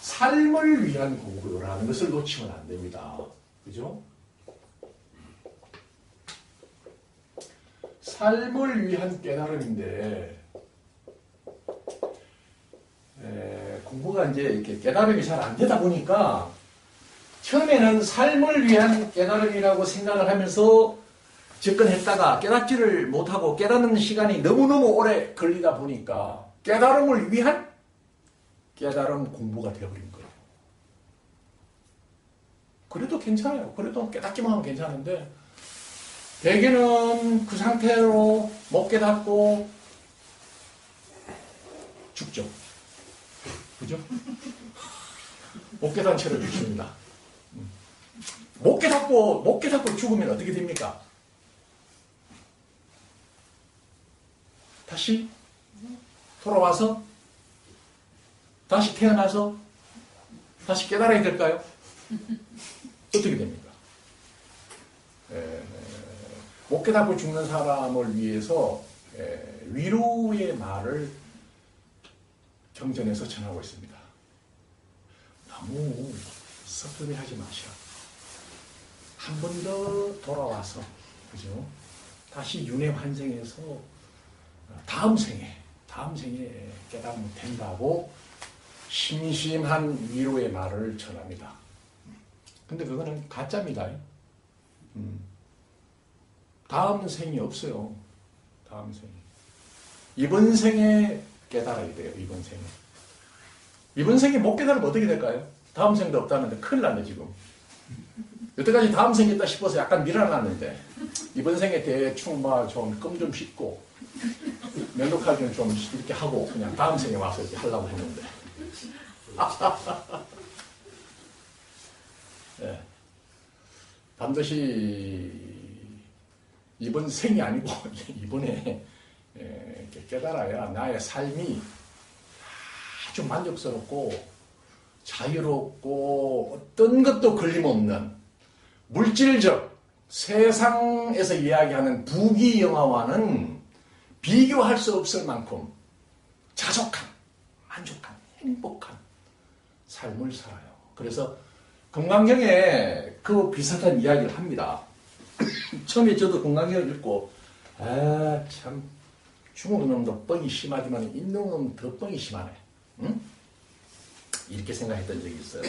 삶을 위한 공부라는 것을 놓치면 안 됩니다. 그죠? 삶을 위한 깨달음인데, 공부가 이제 이렇게 깨달음이 잘 안 되다 보니까, 처음에는 삶을 위한 깨달음이라고 생각을 하면서 접근했다가 깨닫지를 못하고 깨닫는 시간이 너무너무 오래 걸리다 보니까 깨달음을 위한 깨달음 공부가 되어버린 거예요. 그래도 괜찮아요. 그래도 깨닫기만 하면 괜찮은데 대개는 그 상태로 못 깨닫고 죽죠. 그죠? 못 깨닫은 채로 죽습니다. 못 깨닫고 죽으면 어떻게 됩니까? 다시 돌아와서 다시 태어나서 다시 깨달아야 될까요? 어떻게 됩니까? 못 깨닫고 죽는 사람을 위해서 위로의 말을 경전에서 전하고 있습니다. 너무 섭섭해 하지 마시라. 한 번 더 돌아와서, 그죠? 다시 윤회 환생해서 다음 생에 깨달으면 된다고 심심한 위로의 말을 전합니다. 근데 그거는 가짜입니다. 다음 생이 없어요. 다음 생이. 이번 생에 깨달아야 돼요. 이번 생에 못 깨달으면 어떻게 될까요? 다음 생도 없다는데 큰일 났네 지금. 여태까지 다음 생이 있다 싶어서 약간 밀어놨는데 이번 생에 대충 좀 껌 좀 씻고 면도칼 좀 이렇게 하고 그냥 다음 생에 와서 이렇게 하려고 했는데 네. 반드시 이번 생이 아니고 이번에 깨달아야 나의 삶이 아주 만족스럽고 자유롭고 어떤 것도 걸림없는 물질적 세상에서 이야기하는 부귀영화와는 비교할 수 없을 만큼 자족한, 만족한, 행복한 삶을 살아요. 그래서 금강경에 그 비슷한 이야기를 합니다. 처음에 저도 금강경을 읽고 참 죽은 놈도 뻥이 심하지만 있는 놈은 더 뻥이 심하네. 응? 이렇게 생각했던 적이 있어요.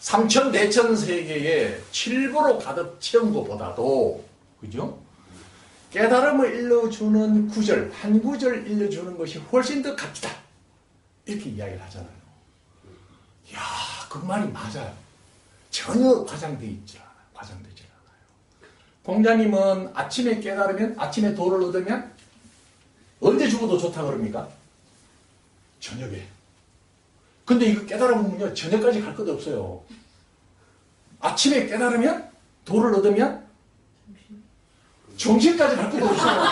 삼천대천 세계에 칠보로 가득 채운 것보다도 그죠? 깨달음을 일러주는 구절, 한 구절 일러주는 것이 훨씬 더 값지다. 이렇게 이야기를 하잖아요. 이야, 그 말이 맞아요. 전혀 과장되지 않아요. 공자님은 아침에 깨달으면, 아침에 도를 얻으면 언제 죽어도 좋다 그럽니까? 저녁에. 근데 이거 깨달으면요, 저녁까지 갈 것도 없어요. 아침에 깨달으면, 도를 얻으면, 정신까지 갈 것도 없어요.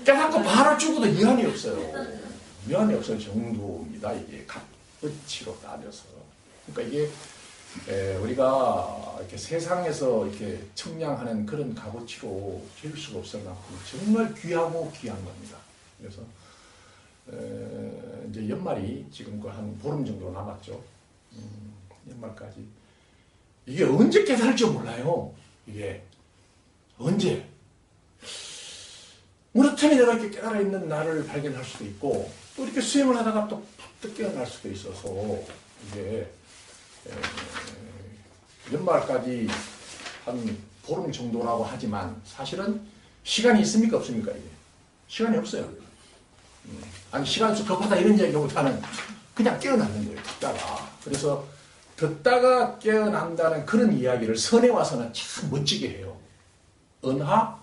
깨닫고 바로 죽어도 미안이 없어요. 미안이 없어요. 정도입니다. 이게 값어치로 따져서. 그러니까 이게, 우리가 이렇게 세상에서 이렇게 청량하는 그런 값어치로 재울 수가 없을 만큼 정말 귀하고 귀한 겁니다. 그래서, 이제 연말이 지금 한 보름 정도 남았죠. 연말까지. 이게 언제 깨달을지 몰라요. 이게. 언제. 무릇함이 내가 이렇게 깨달아 있는 나를 발견할 수도 있고, 또 이렇게 수행을 하다가 또 팍 깨어날 수도 있어서, 이게, 연말까지 한 보름 정도라고 하지만, 사실은 시간이 있습니까? 없습니까? 이게. 시간이 없어요. 아니 시간수 급하다 이런 얘기 못하는 그냥 깨어나는 거예요. 듣다가. 그래서 듣다가 깨어난다는 그런 이야기를 선에 와서는 참 멋지게 해요. 은하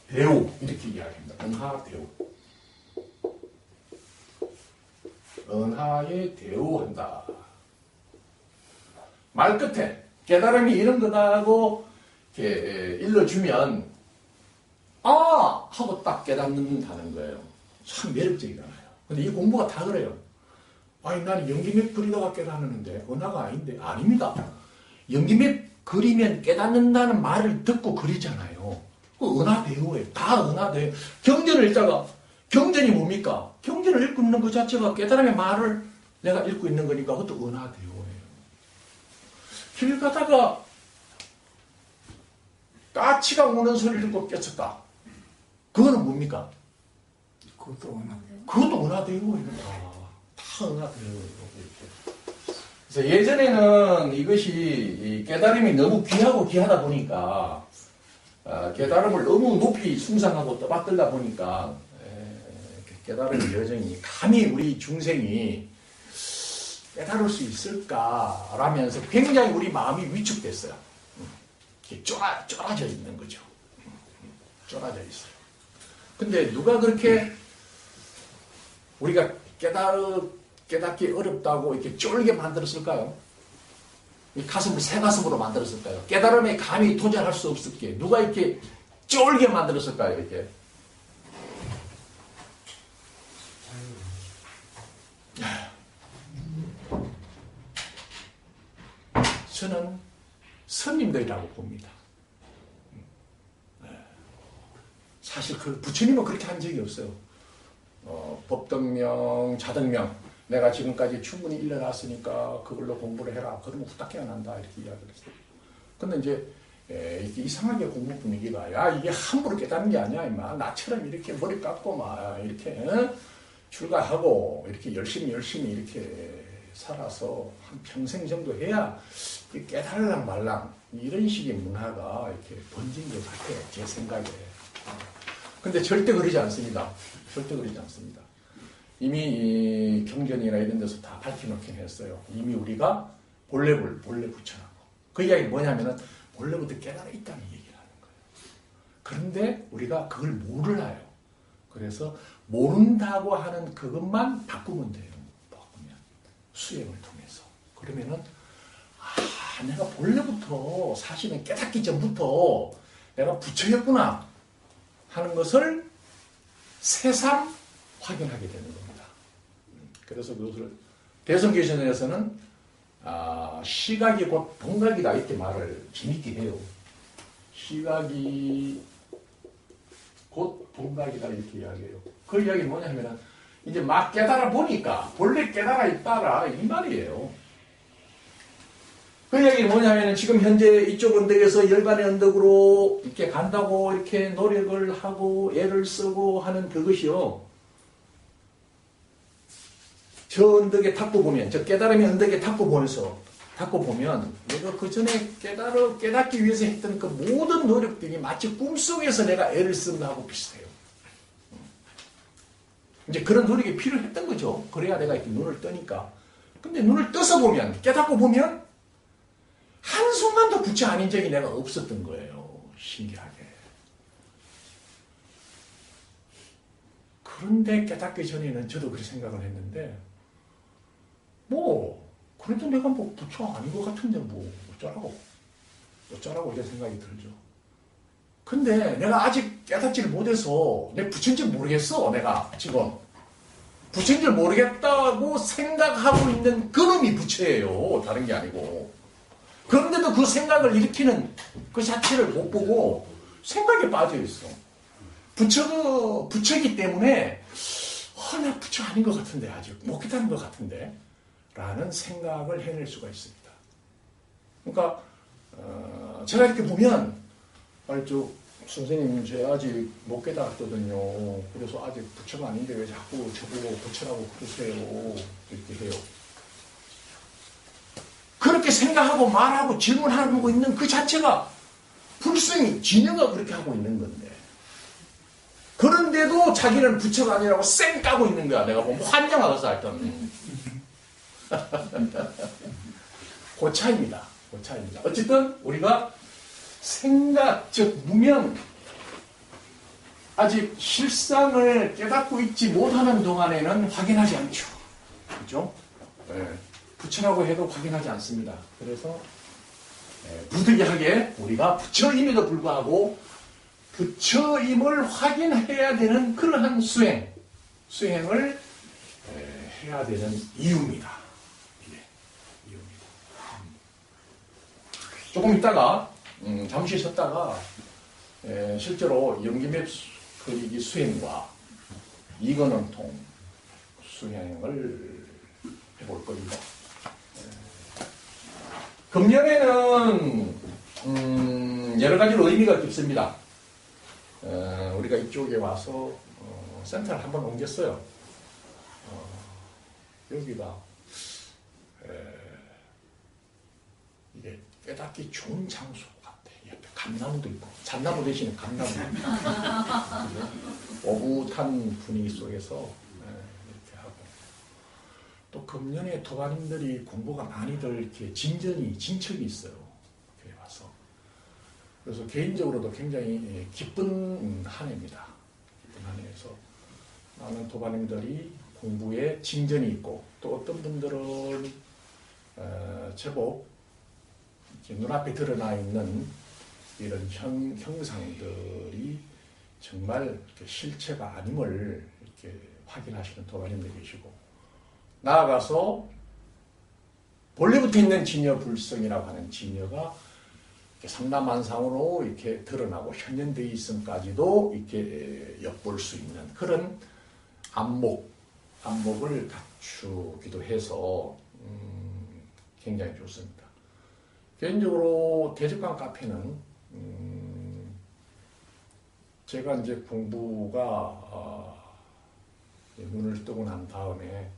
대우 이렇게 이야기합니다. 은하 대우. 은하에 대우한다. 말 끝에 깨달음이 이런 거다고 이렇게 일러주면 하고 딱 깨닫는다는 거예요. 참 매력적이잖아요. 근데 이 공부가 다 그래요. 아니, 나는 연기맵 그리다가 깨닫는데, 은하가 아닌데. 아닙니다. 연기맵 그리면 깨닫는다는 말을 듣고 그리잖아요. 그 은하대오예요. 다 은하대오. 경전을 읽다가 경전이 뭡니까? 경전을 읽고 있는 그 자체가 깨달음의 말을 내가 읽고 있는 거니까 그것도 은하대오예요. 길 가다가 까치가 우는 소리를 듣고 깼었다. 그거는 뭡니까? 그것도 은하대오. 그것도 은하대오예요. 다 은하대오예요. 그래서 예전에는 이것이 깨달음이 너무 귀하고 귀하다 보니까 깨달음을 너무 높이 숭상하고 떠받들다 보니까 깨달음의 여정이 감히 우리 중생이 깨달을 수 있을까라면서 굉장히 우리 마음이 위축됐어요. 이렇게 쫄아져 있는 거죠. 쫄아져 있어요. 근데 누가 그렇게 우리가 깨닫기 어렵다고 이렇게 쫄게 만들었을까요? 이 가슴을 새 가슴으로 만들었을까요? 깨달음에 감히 도전할 수 없었기에 누가 이렇게 쫄게 만들었을까요? 이렇게 저는 스님들이라고 봅니다. 사실 그 부처님은 그렇게 한 적이 없어요. 법등명, 자등명, 내가 지금까지 충분히 일러놨으니까 그걸로 공부를 해라. 그러면 후딱 깨어난다. 이렇게 이야기를 했어요. 근데 이제 이렇게 이상하게 공부 분위기가 야 이게 함부로 깨닫는 게 아니야. 임마. 나처럼 이렇게 머리 깎고 막 이렇게 출가하고 이렇게 열심히 이렇게 살아서 한 평생 정도 해야 깨달랑 말랑 이런 식의 문화가 이렇게 번진 것 같아요. 제 생각에. 근데 절대 그러지 않습니다. 절대 그러지 않습니다. 이미 이 경전이나 이런 데서 다 밝혀놓긴 했어요. 이미 우리가 본래 붙여놨고. 그 이야기는 뭐냐면은 본래부터 깨달아 있다는 얘기를 하는 거예요. 그런데 우리가 그걸 몰라요. 그래서 모른다고 하는 그것만 바꾸면 돼요. 바꾸면. 수행을 통해서. 그러면은 내가 본래부터 사실은 깨닫기 전부터 내가 부처였구나 하는 것을 새삼 확인하게 되는 겁니다. 그래서 그것을 대성계시론에서는 시각이 곧 동각이다 이렇게 말을 재밌게 해요. 시각이 곧 동각이다 이렇게 이야기해요. 그 이야기는 뭐냐면 이제 막 깨달아 보니까 본래 깨달아 있다라 이 말이에요. 그 이야기는 뭐냐면 지금 현재 이쪽 언덕에서 열반의 언덕으로 이렇게 간다고 이렇게 노력을 하고 애를 쓰고 하는 그것이요. 저 언덕에 닦고 보면, 저 깨달음의 언덕에 닦고 보면 내가 그 전에 깨닫기 위해서 했던 그 모든 노력들이 마치 꿈속에서 내가 애를 쓴 거하고 비슷해요. 이제 그런 노력이 필요했던 거죠. 그래야 내가 이렇게 눈을 뜨니까. 근데 눈을 떠서 보면, 깨닫고 보면 한순간도 부처 아닌 적이 내가 없었던 거예요. 신기하게. 그런데 깨닫기 전에는 저도 그렇게 생각을 했는데 그래도 내가 부처 아닌 것 같은데 어쩌라고 이런 생각이 들죠. 근데 내가 아직 깨닫지를 못해서 내 부처인지 모르겠어. 내가 지금 부처인지 모르겠다고 생각하고 있는 그놈이 부처예요. 다른 게 아니고. 그런데도 그 생각을 일으키는 그 자체를 못 보고 생각에 빠져 있어. 부처이기 때문에 나 부처 아닌 것 같은데 아직 못 깨닫는 것 같은데 라는 생각을 해낼 수가 있습니다. 그러니까 제가 이렇게 보면 선생님 저 아직 못 깨달았거든요. 그래서 아직 부처가 아닌데 왜 자꾸 저보고 부처라고 그러세요. 이렇게 해요. 그렇게 생각하고 말하고 질문하고 있는 그 자체가 불성이 진여가 그렇게 하고 있는 건데 그런데도 자기는 부처가 아니라고 쌩 까고 있는 거야. 내가 보면 환장하겠어 하여튼. 그 차이입니다. 어쨌든 우리가 생각, 즉 무명 아직 실상을 깨닫고 있지 못하는 동안에는 확인하지 않죠. 그렇죠? 네. 부처라고 해도 확인하지 않습니다. 그래서 부득이하게 우리가 부처임에도 불구하고 부처임을 확인해야 되는 그러한 수행을 해야 되는 이유입니다. 이유입니다. 조금 있다가 잠시 쉬었다가 실제로 연기맵 그리기 수행과 이건원통 수행을 해볼 겁니다. 금년에는 여러 가지로 의미가 깊습니다. 우리가 이쪽에 와서 센터를 한번 옮겼어요. 여기가 이게 깨닫기 좋은 장소 같아. 옆에 감나무도 있고, 잣나무 대신에 감나무. 오붓한 분위기 속에서 이렇게 하고. 또 금년에 도반님들이 공부가 많이들 이렇게 진척이 있어요. 교회 와서. 그래서 개인적으로도 굉장히 기쁜 한 해입니다. 기쁜 한 해에서 많은 도반님들이 공부에 진전이 있고, 또 어떤 분들은 제법 눈앞에 드러나 있는 이런 형상들이 정말 실체가 아님을 이렇게 확인하시는 도반님들이 계시고, 나아가서 본래부터 있는 진여불성이라고 하는 진여가 삼라만상으로 이렇게 드러나고 현현되어 있음까지도 이렇게 엿볼 수 있는 그런 안목을 갖추기도 해서 굉장히 좋습니다. 개인적으로 대적강 카페는 제가 이제 공부가 눈을 뜨고 난 다음에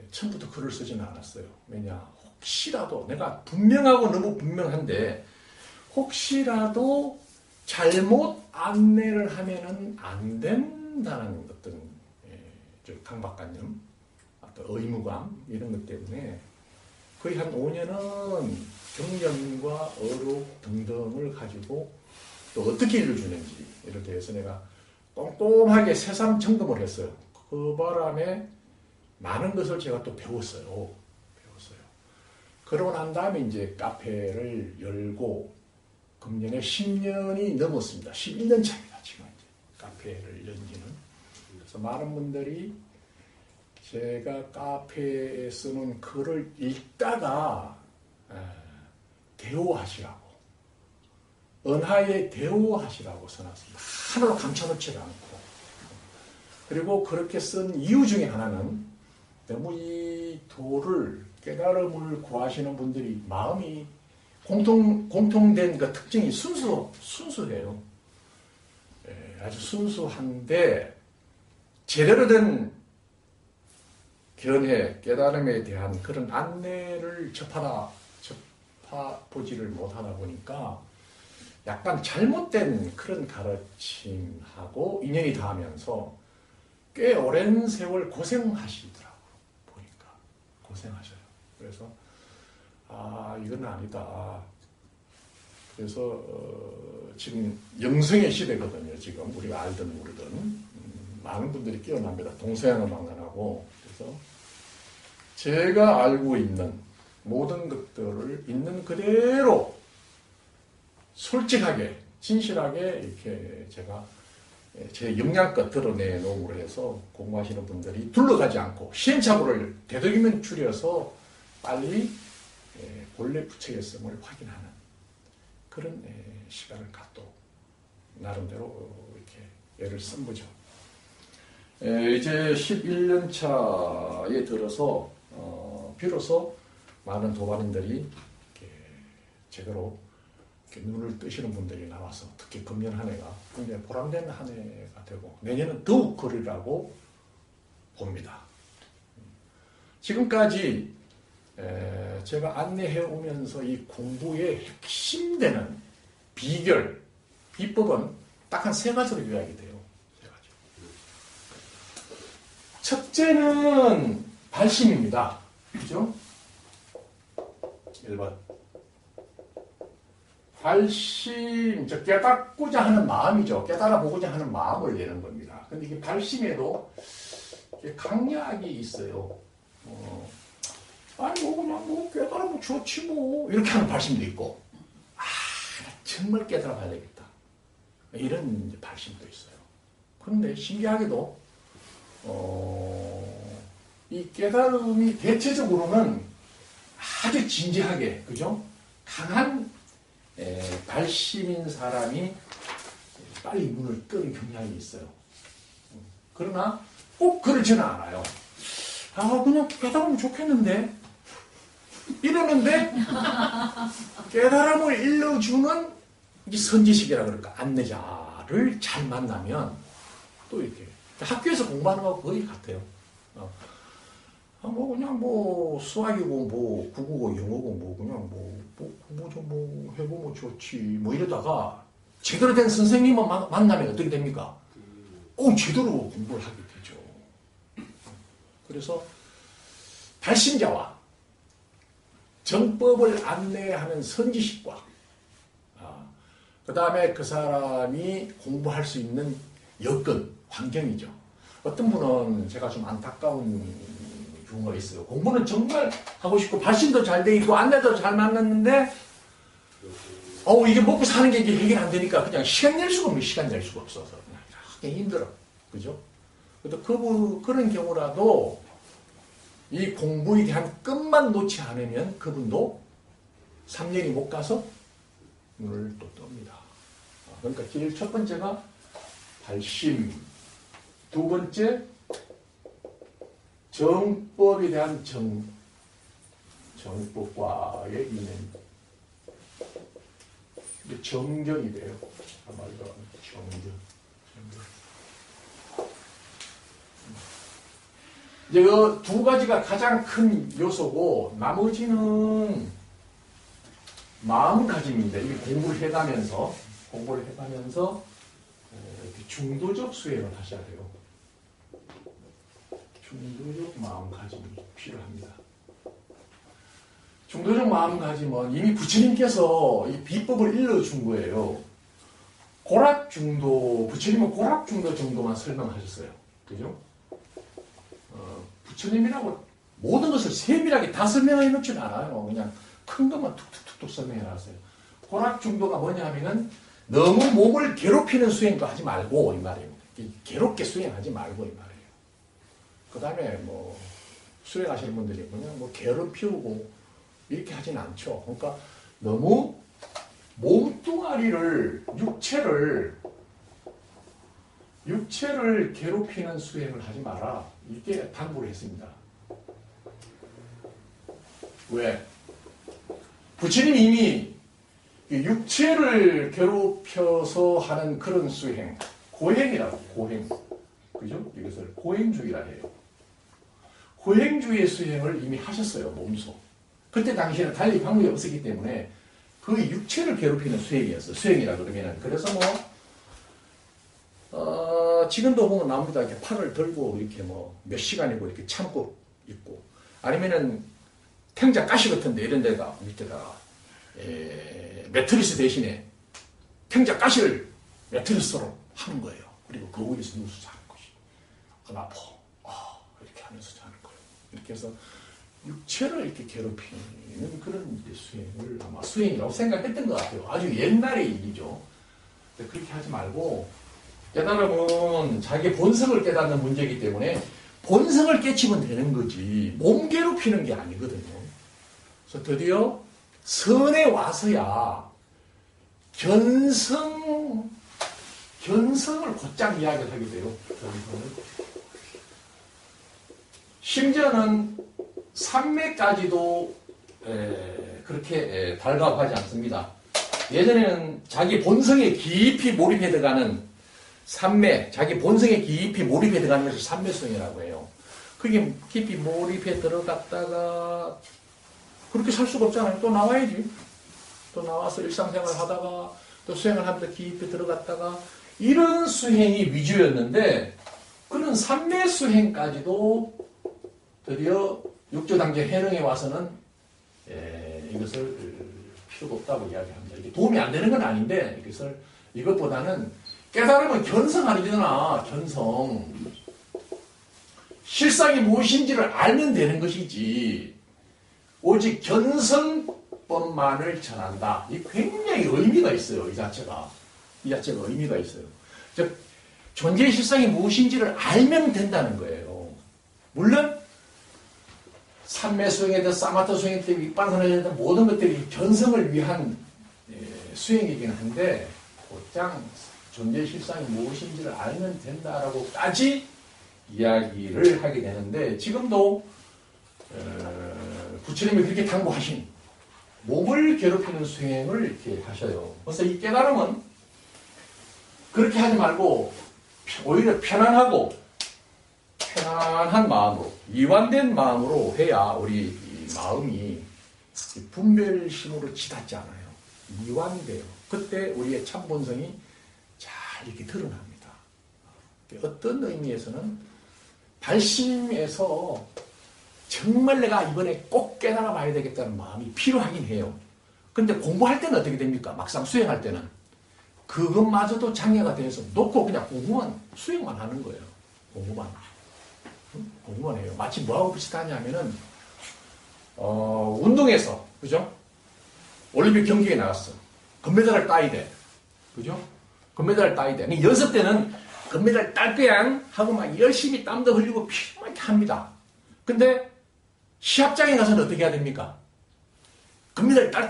처음부터 글을 쓰지는 않았어요. 왜냐, 혹시라도 내가 분명하고 너무 분명한데 혹시라도 잘못 안내를 하면은 안 된다는 어떤 강박관념, 어떤 의무감 이런 것 때문에 거의 한 5년은 경련과 어록 등등을 가지고 또 어떻게 일러주는지 이런 데에서 내가 꼼꼼하게 새삼 점검을 했어요. 그 바람에 많은 것을 제가 또 배웠어요. 그러고 난 다음에 이제 카페를 열고 금년에 10년이 넘었습니다. 11년 차입니다. 지금 이제 카페를 연 지는. 그래서 많은 분들이 제가 카페에 쓰는 글을 읽다가 대오하시라고, 은하에 대오하시라고 써놨습니다. 하나로 감춰놓지가 않고. 그리고 그렇게 쓴 이유 중에 하나는 너무 이 도를, 깨달음을 구하시는 분들이 마음이 공통된 그 특징이 순수해요. 아주 순수한데 제대로 된 견해, 깨달음에 대한 그런 안내를 접하보지를 못하다 보니까 약간 잘못된 그런 가르침하고 인연이 닿으면서 꽤 오랜 세월 고생하시더라고요. 보니까 고생하셔요. 그래서 이건 아니다. 그래서 지금 영성의 시대거든요. 지금 우리가 알든 모르든 많은 분들이 깨어납니다. 동서양을 망간하고. 그래서 제가 알고 있는 모든 것들을 있는 그대로 솔직하게 진실하게 이렇게 제가 제 역량껏 드러내놓으로 해서 공부하시는 분들이 둘러가지 않고 시행착오를 되도록이면 줄여서 빨리 본래 부처의 성을 확인하는 그런 시간을 갖도록 나름대로 이렇게 애를 쓴 거죠. 이제 11년 차에 들어서 비로소 많은 도반인들이 제대로 눈을 뜨시는 분들이 나와서 특히 금년 한 해가 굉장히 보람된 한 해가 되고 내년은 더욱 그리라고 봅니다. 지금까지 제가 안내해 오면서 이 공부의 핵심되는 비법은 딱 한 3가지로 요약이 돼요. 3가지. 첫째는 발심입니다. 그죠? 1번. 발심, 깨닫고자 하는 마음이죠. 깨달아보고자 하는 마음을 내는 겁니다. 근데 이게 발심에도 강약이 있어요. 아니, 그냥 깨달으면 좋지 뭐. 이렇게 하는 발심도 있고, 정말 깨달아봐야 되겠다. 이런 발심도 있어요. 그런데 신기하게도, 이 깨달음이 대체적으로는 아주 진지하게, 그죠? 강한 발심인 사람이 빨리 문을 뜨는 경향이 있어요. 그러나 꼭 그렇지는 않아요. 그냥 깨달으면 좋겠는데 이러는데 깨달음을 일러주는 이 선지식이라 그럴까 안내자를 잘 만나면 또 이렇게 학교에서 공부하는 거하고 거의 같아요. 그냥 수학이고 국어고 영어고 그냥 공부 좀 해보면 좋지 이러다가 제대로 된 선생님을 만나면 어떻게 됩니까? 제대로 공부를 하게 되죠. 그래서 발신자와 정법을 안내하는 선지식과 그 다음에 그 사람이 공부할 수 있는 여건, 환경이죠. 어떤 분은 제가 좀 안타까운 경우가 있어요. 공부는 정말 하고 싶고 발신도 잘 돼 있고 안내도 잘 만났는데 이게 먹고 사는 게 이게 해결 안 되니까 그냥 시간 낼 수가 없어서 그냥 하기 힘들어. 그죠? 그래도 그런 경우라도 이 공부에 대한 끝만 놓지 않으면 그분도 3년이 못 가서 눈을 또 뜹니다. 그러니까 제일 첫 번째가 발심, 두 번째 정법에 대한 정법과의 인연. 정경이 돼요. 말도 정경. 이제 그 두 가지가 가장 큰 요소고 나머지는 마음가짐입니다. 이게 공부를 해가면서 중도적 수행을 하셔야 돼요. 중도적 마음가짐이 필요합니다. 중도적 마음가짐은 이미 부처님께서 이 비법을 일러준 거예요. 고락중도, 부처님은 고락중도 정도만 설명하셨어요. 그죠? 부처님이라고 모든 것을 세밀하게 다 설명해 놓지는 않아요. 그냥 큰 것만 툭툭툭툭 설명해 놨어요. 고락중도가 뭐냐 하면은 너무 몸을 괴롭히는 수행도 하지 말고 이 말이에요. 괴롭게 수행하지 말고 이 말이에요. 그 다음에 수행하시는 분들이 그냥 괴롭히고 이렇게 하진 않죠. 그러니까 너무 몸뚱아리를, 육체를 괴롭히는 수행을 하지 마라. 이렇게 당부를 했습니다. 왜? 부처님이 이미 육체를 괴롭혀서 하는 그런 수행, 고행이라고, 고행. 그죠? 이것을 고행주의라 해요. 고행주의 수행을 이미 하셨어요, 몸소. 그때 당시에는 달리 방법이 없었기 때문에 그 육체를 괴롭히는 수행이었어요. 수행이라 그러면은. 그래서 지금도 보면 나옵니다. 이렇게 팔을 들고 이렇게 몇 시간이고 이렇게 참고 있고. 아니면은 탱자 가시 같은데 이런 데가 밑에다가 매트리스 대신에 탱자 가시를 매트리스로 하는 거예요. 그리고 그 위에서 누워서 자는 것이. 안 아파. 이렇게 하면서 자는 거예요. 이렇게 해서 육체를 이렇게 괴롭히는 그런 수행을 아마 수행이라고 생각했던 것 같아요. 아주 옛날의 일이죠. 그렇게 하지 말고 깨달음은 자기 본성을 깨닫는 문제이기 때문에 본성을 깨치면 되는 거지 몸 괴롭히는 게 아니거든요. 그래서 드디어 선에 와서야 견성을 곧장 이야기를 하게 돼요. 심지어는 삼매까지도 그렇게 달갑하지 않습니다. 예전에는 자기 본성에 깊이 몰입해 들어가는 삼매, 자기 본성에 깊이 몰입해 들어가는 것을 삼매성이라고 해요. 그게 깊이 몰입해 들어갔다가 그렇게 살 수가 없잖아요. 또 나와야지. 또 나와서 일상생활 하다가 또 수행을 하면서 깊이 들어갔다가 이런 수행이 위주였는데 그런 삼매 수행까지도 드디어 육조당제 해능에 와서는 이것을 필요가 없다고 이야기합니다. 이게 도움이 안 되는 건 아닌데 이것보다는 깨달으면 견성 아니잖아. 견성. 실상이 무엇인지를 알면 되는 것이지. 오직 견성법만을 전한다. 이 굉장히 의미가 있어요. 이 자체가 의미가 있어요. 즉 존재의 실상이 무엇인지를 알면 된다는 거예요. 물론 삼매 수행이든 사마타 수행이든 윗반선이든 모든 것들이 견성을 위한 수행이긴 한데 곧장 존재의 실상이 무엇인지를 알면 된다라고까지 이야기를 하게 되는데 지금도 부처님이 그렇게 당부하신 몸을 괴롭히는 수행을 이렇게 하셔요. 그래서 이 깨달음은 그렇게 하지 말고 오히려 편안한 마음으로 이완된 마음으로 해야 우리 이 마음이 분별심으로 치닫지 않아요. 이완돼요. 그때 우리의 참 본성이 잘 이렇게 드러납니다. 어떤 의미에서는 발심에서 정말 내가 이번에 꼭 깨달아 봐야 되겠다는 마음이 필요하긴 해요. 근데 공부할 때는 어떻게 됩니까? 막상 수행할 때는 그것마저도 장애가 돼서 놓고 그냥 수행만 하는 거예요. 공부만 해요. 마치 뭐하고 비슷하냐면은 운동에서 그죠? 올림픽 경기에 나갔어. 금메달을 따야 돼. 그죠? 금메달을 따야 돼. 연습 때는 금메달 딸 거야 하고 막 열심히 땀도 흘리고 피만 이렇게 합니다. 근데 시합장에 가서는 어떻게 해야 됩니까? 금메달 딸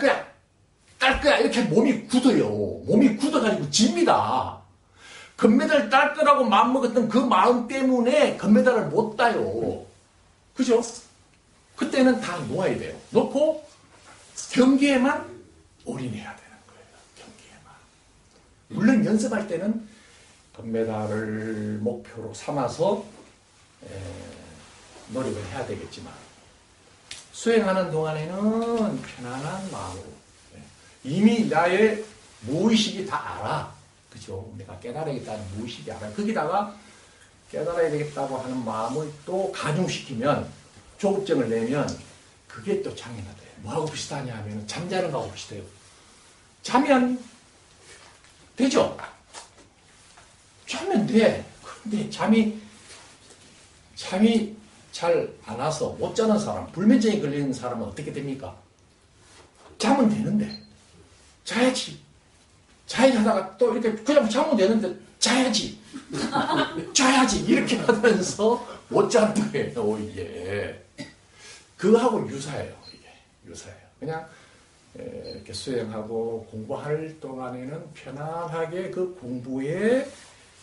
거야 이렇게 몸이 굳어요. 몸이 굳어가지고 집니다. 금메달 딸 거라고 마음먹었던 그 마음 때문에 금메달을 못 따요. 그죠? 그때는 다 놓아야 돼요. 놓고 경기에만 올인해야 되는 거예요. 경기에만. 물론 연습할 때는 금메달을 목표로 삼아서 노력을 해야 되겠지만 수행하는 동안에는 편안한 마음으로 이미 나의 무의식이 다 알아. 그죠? 내가 깨달아야겠다는 무의식이 알아요. 거기다가 깨달아야 되겠다고 하는 마음을 또 가중시키면 조급증을 내면 그게 또 장애가 돼요. 뭐하고 비슷하냐 하면 잠자는 거하고 비슷해요. 자면 되죠? 자면 돼. 근데 잠이 잘 안 와서 못 자는 사람, 불면증이 걸리는 사람은 어떻게 됩니까? 자면 되는데 자야지 하다가 또 이렇게 그냥 자면 되는데 자야지 이렇게 하면서 못 자는 거예요. 이게 그거하고 유사해요. 그냥 이렇게 수행하고 공부할 동안에는 편안하게 그 공부에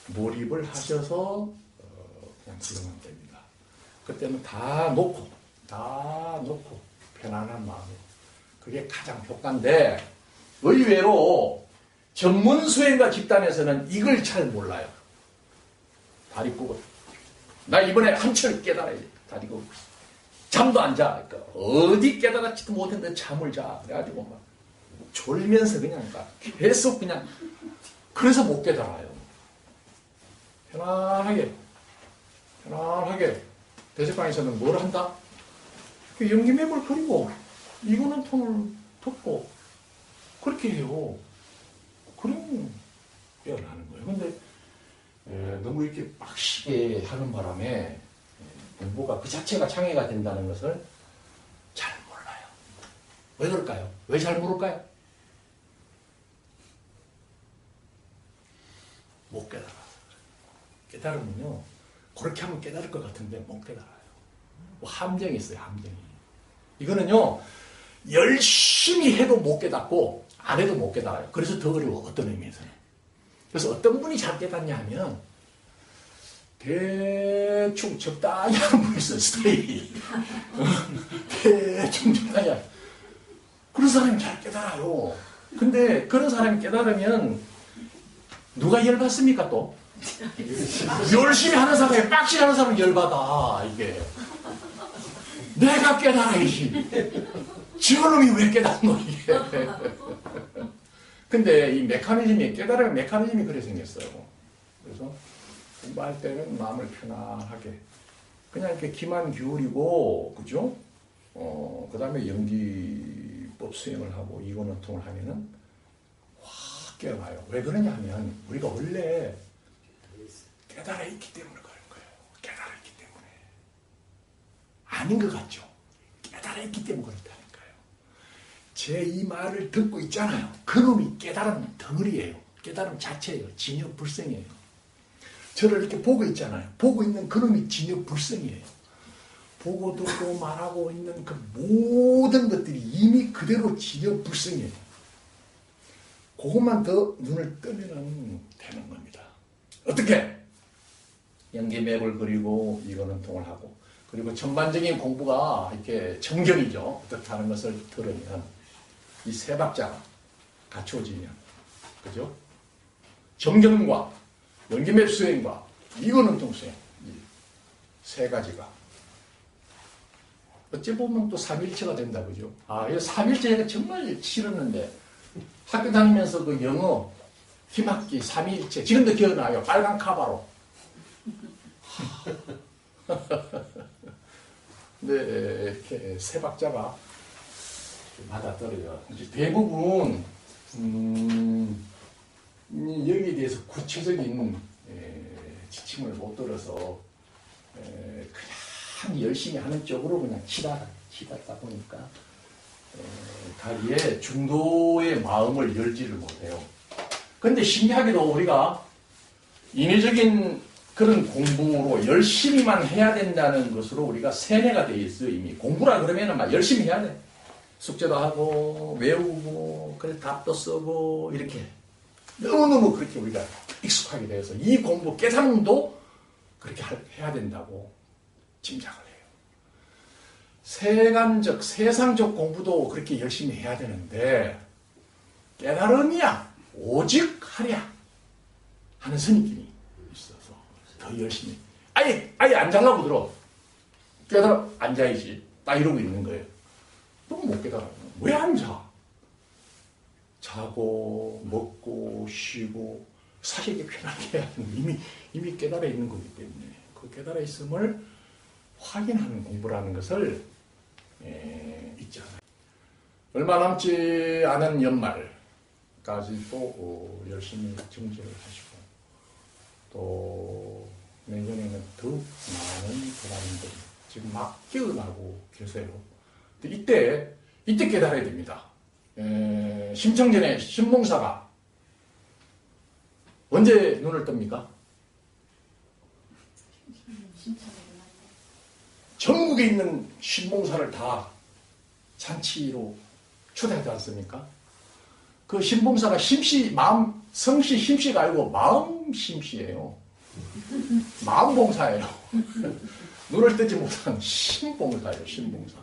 몰입을 하셔서 그냥 지내면 됩니다. 그때는 다 놓고 편안한 마음으로 그게 가장 효과인데 의외로 전문 수행가 집단에서는 이걸 잘 몰라요. 다리 굽어. 나 이번에 한철 깨달아야지. 다리 굽어. 잠도 안 자. 그러니까 어디 깨달았지도 못했는데 잠을 자. 그래가지고 막 졸면서 그냥 계속 그냥 그래서 못 깨달아요. 편안하게 대적방에서는 뭘 한다? 연기맵을 그리고 이거는 톤을 듣고 그렇게 해요. 그럼 깨어나는 거예요. 근데 너무 이렇게 빡시게 하는 바람에 공부가 그 자체가 장애가 된다는 것을 잘 몰라요. 왜 그럴까요? 왜 잘 모를까요? 못 깨달아서. 깨달으면요, 그렇게 하면 깨달을 것 같은데 못 깨달아요. 뭐 함정이 있어요, 함정이. 이거는요, 열심히 해도 못 깨닫고 안 해도 못 깨달아요. 그래서 더 어려워, 어떤 의미에서는. 그래서 어떤 분이 잘 깨닫냐 하면 대충 적당히 하는 분이 있어요, 스타일이. 대충 적당히 하는. 그런 사람이 잘 깨달아요. 근데 그런 사람이 깨달으면 누가 열받습니까 또? 열심히 하는 사람이 빡시게 하는 사람은 열받아. 이게 내가 깨달아야지. 저놈이 왜 깨닫는 거야 이게. 근데 이 메커니즘이 깨달은 메커니즘이 그래 생겼어요. 그래서 공부할 때는 마음을 편안하게 그냥 이렇게 귀만 기울이고 그죠? 그 다음에 연기법 수행을 하고 이원원통을 하면은 확 깨어나요. 왜 그러냐 하면 우리가 원래 깨달아 있기 때문에 그런 거예요. 깨달아 있기 때문에. 아닌 것 같죠? 깨달아 있기 때문에 그렇다니까요. 제 이 말을 듣고 있잖아요. 그놈이 깨달음 덩어리예요. 깨달음 자체예요. 진여불성이에요. 저를 이렇게 보고 있잖아요. 보고 있는 그놈이 진여불성이에요. 보고 듣고 말하고 있는 그 모든 것들이 이미 그대로 진여불성이에요. 그것만 더 눈을 뜨면은 되는 겁니다. 어떻게? 연계맵을 그리고 이거는 통을 하고, 그리고 전반적인 공부가 이렇게 정경이죠. 어떻게 하는 것을 들으면 이 세 박자가 갖춰지면, 그죠? 정경과 연계맵 수행과 이거는 통수행, 이 세 가지가 어찌 보면 또 삼일체가 된다, 그죠? 이 삼일체가 정말 싫었는데 학교 다니면서 그 영어 김학기 삼일체 지금도 기억나요. 빨간 카바로. 네, 이렇게 세 박자가 맞아떨어져. 대부분 여기에 대해서 구체적인 지침을 못 들어서 그냥 열심히 하는 쪽으로 그냥 치닫다 보니까 다리에 중도의 마음을 열지를 못해요. 그런데 신기하게도 우리가 인위적인 그런 공부로 열심히만 해야 된다는 것으로 우리가 세뇌가 되어 있어요. 이미 공부라 그러면은 막 열심히 해야 돼. 숙제도 하고 외우고 그래 답도 쓰고 이렇게 너무너무 그렇게 우리가 익숙하게 되어서 이 공부 깨달음도 그렇게 해야 된다고 짐작을 해요. 세간적 세상적 공부도 그렇게 열심히 해야 되는데 깨달음이야 오직 하랴 하는 선입견이 있어서 더 열심히 아예 안 자려고 들어. 깨달아 앉아야지 딱 이러고 있는 거예요. 너무 못 깨달아요. 왜 안 자? 자고 먹고 쉬고 사실 이게 깨달게 해야 되는 이미 깨달아 있는 거기 때문에 그 깨달아 있음을 확인하는 공부라는 것을 잊지 않아요. 얼마 남지 않은 연말까지도 열심히 정진을 하시고 또 내년에는 더욱 많은 보람들이 지금 막 깨어나고 계세요. 이때 깨달아야 됩니다. 심청전에 신봉사가 언제 눈을 뜹니까? 전국에 있는 신봉사를 다 잔치로 초대하지 않습니까? 그 신봉사가 성씨 심씨가 아니고 마음 심씨예요. 마음 봉사예요. 눈을 뜨지 못한 신봉사예요. 신봉사.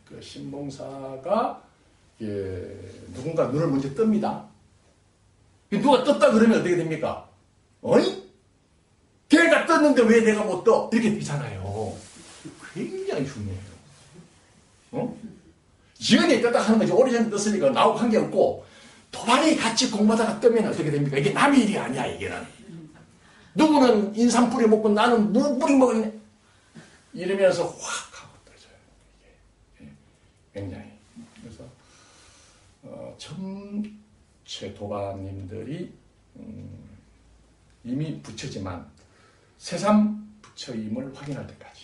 그 신봉사가 누군가 눈을 먼저 뜹니다. 누가 떴다 그러면 어떻게 됩니까? 어이? 걔가 떴는데 왜 내가 못 떠? 이렇게 되잖아요. 굉장히 중요해요. 지연이 떴다 하는 거지. 오래전에 떴으니까 나하고 관계없고 도반이 같이 공부하다가 뜨면 어떻게 됩니까? 이게 남의 일이 아니야. 이게는. 누구는 인삼 뿌리 먹고 나는 무 뿌리 먹었네. 이러면서 확 하고 떠져요. 이게 굉장히. 그래서 전체 도반님들이 이미 부처지만 새삼 부처임을 확인할 때까지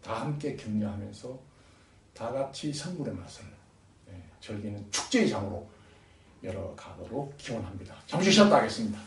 다 함께 격려하면서 다 같이 성불의 맛을 즐기는 축제의 장으로 열어가도록 기원합니다. 잠시 쉬었다 하겠습니다.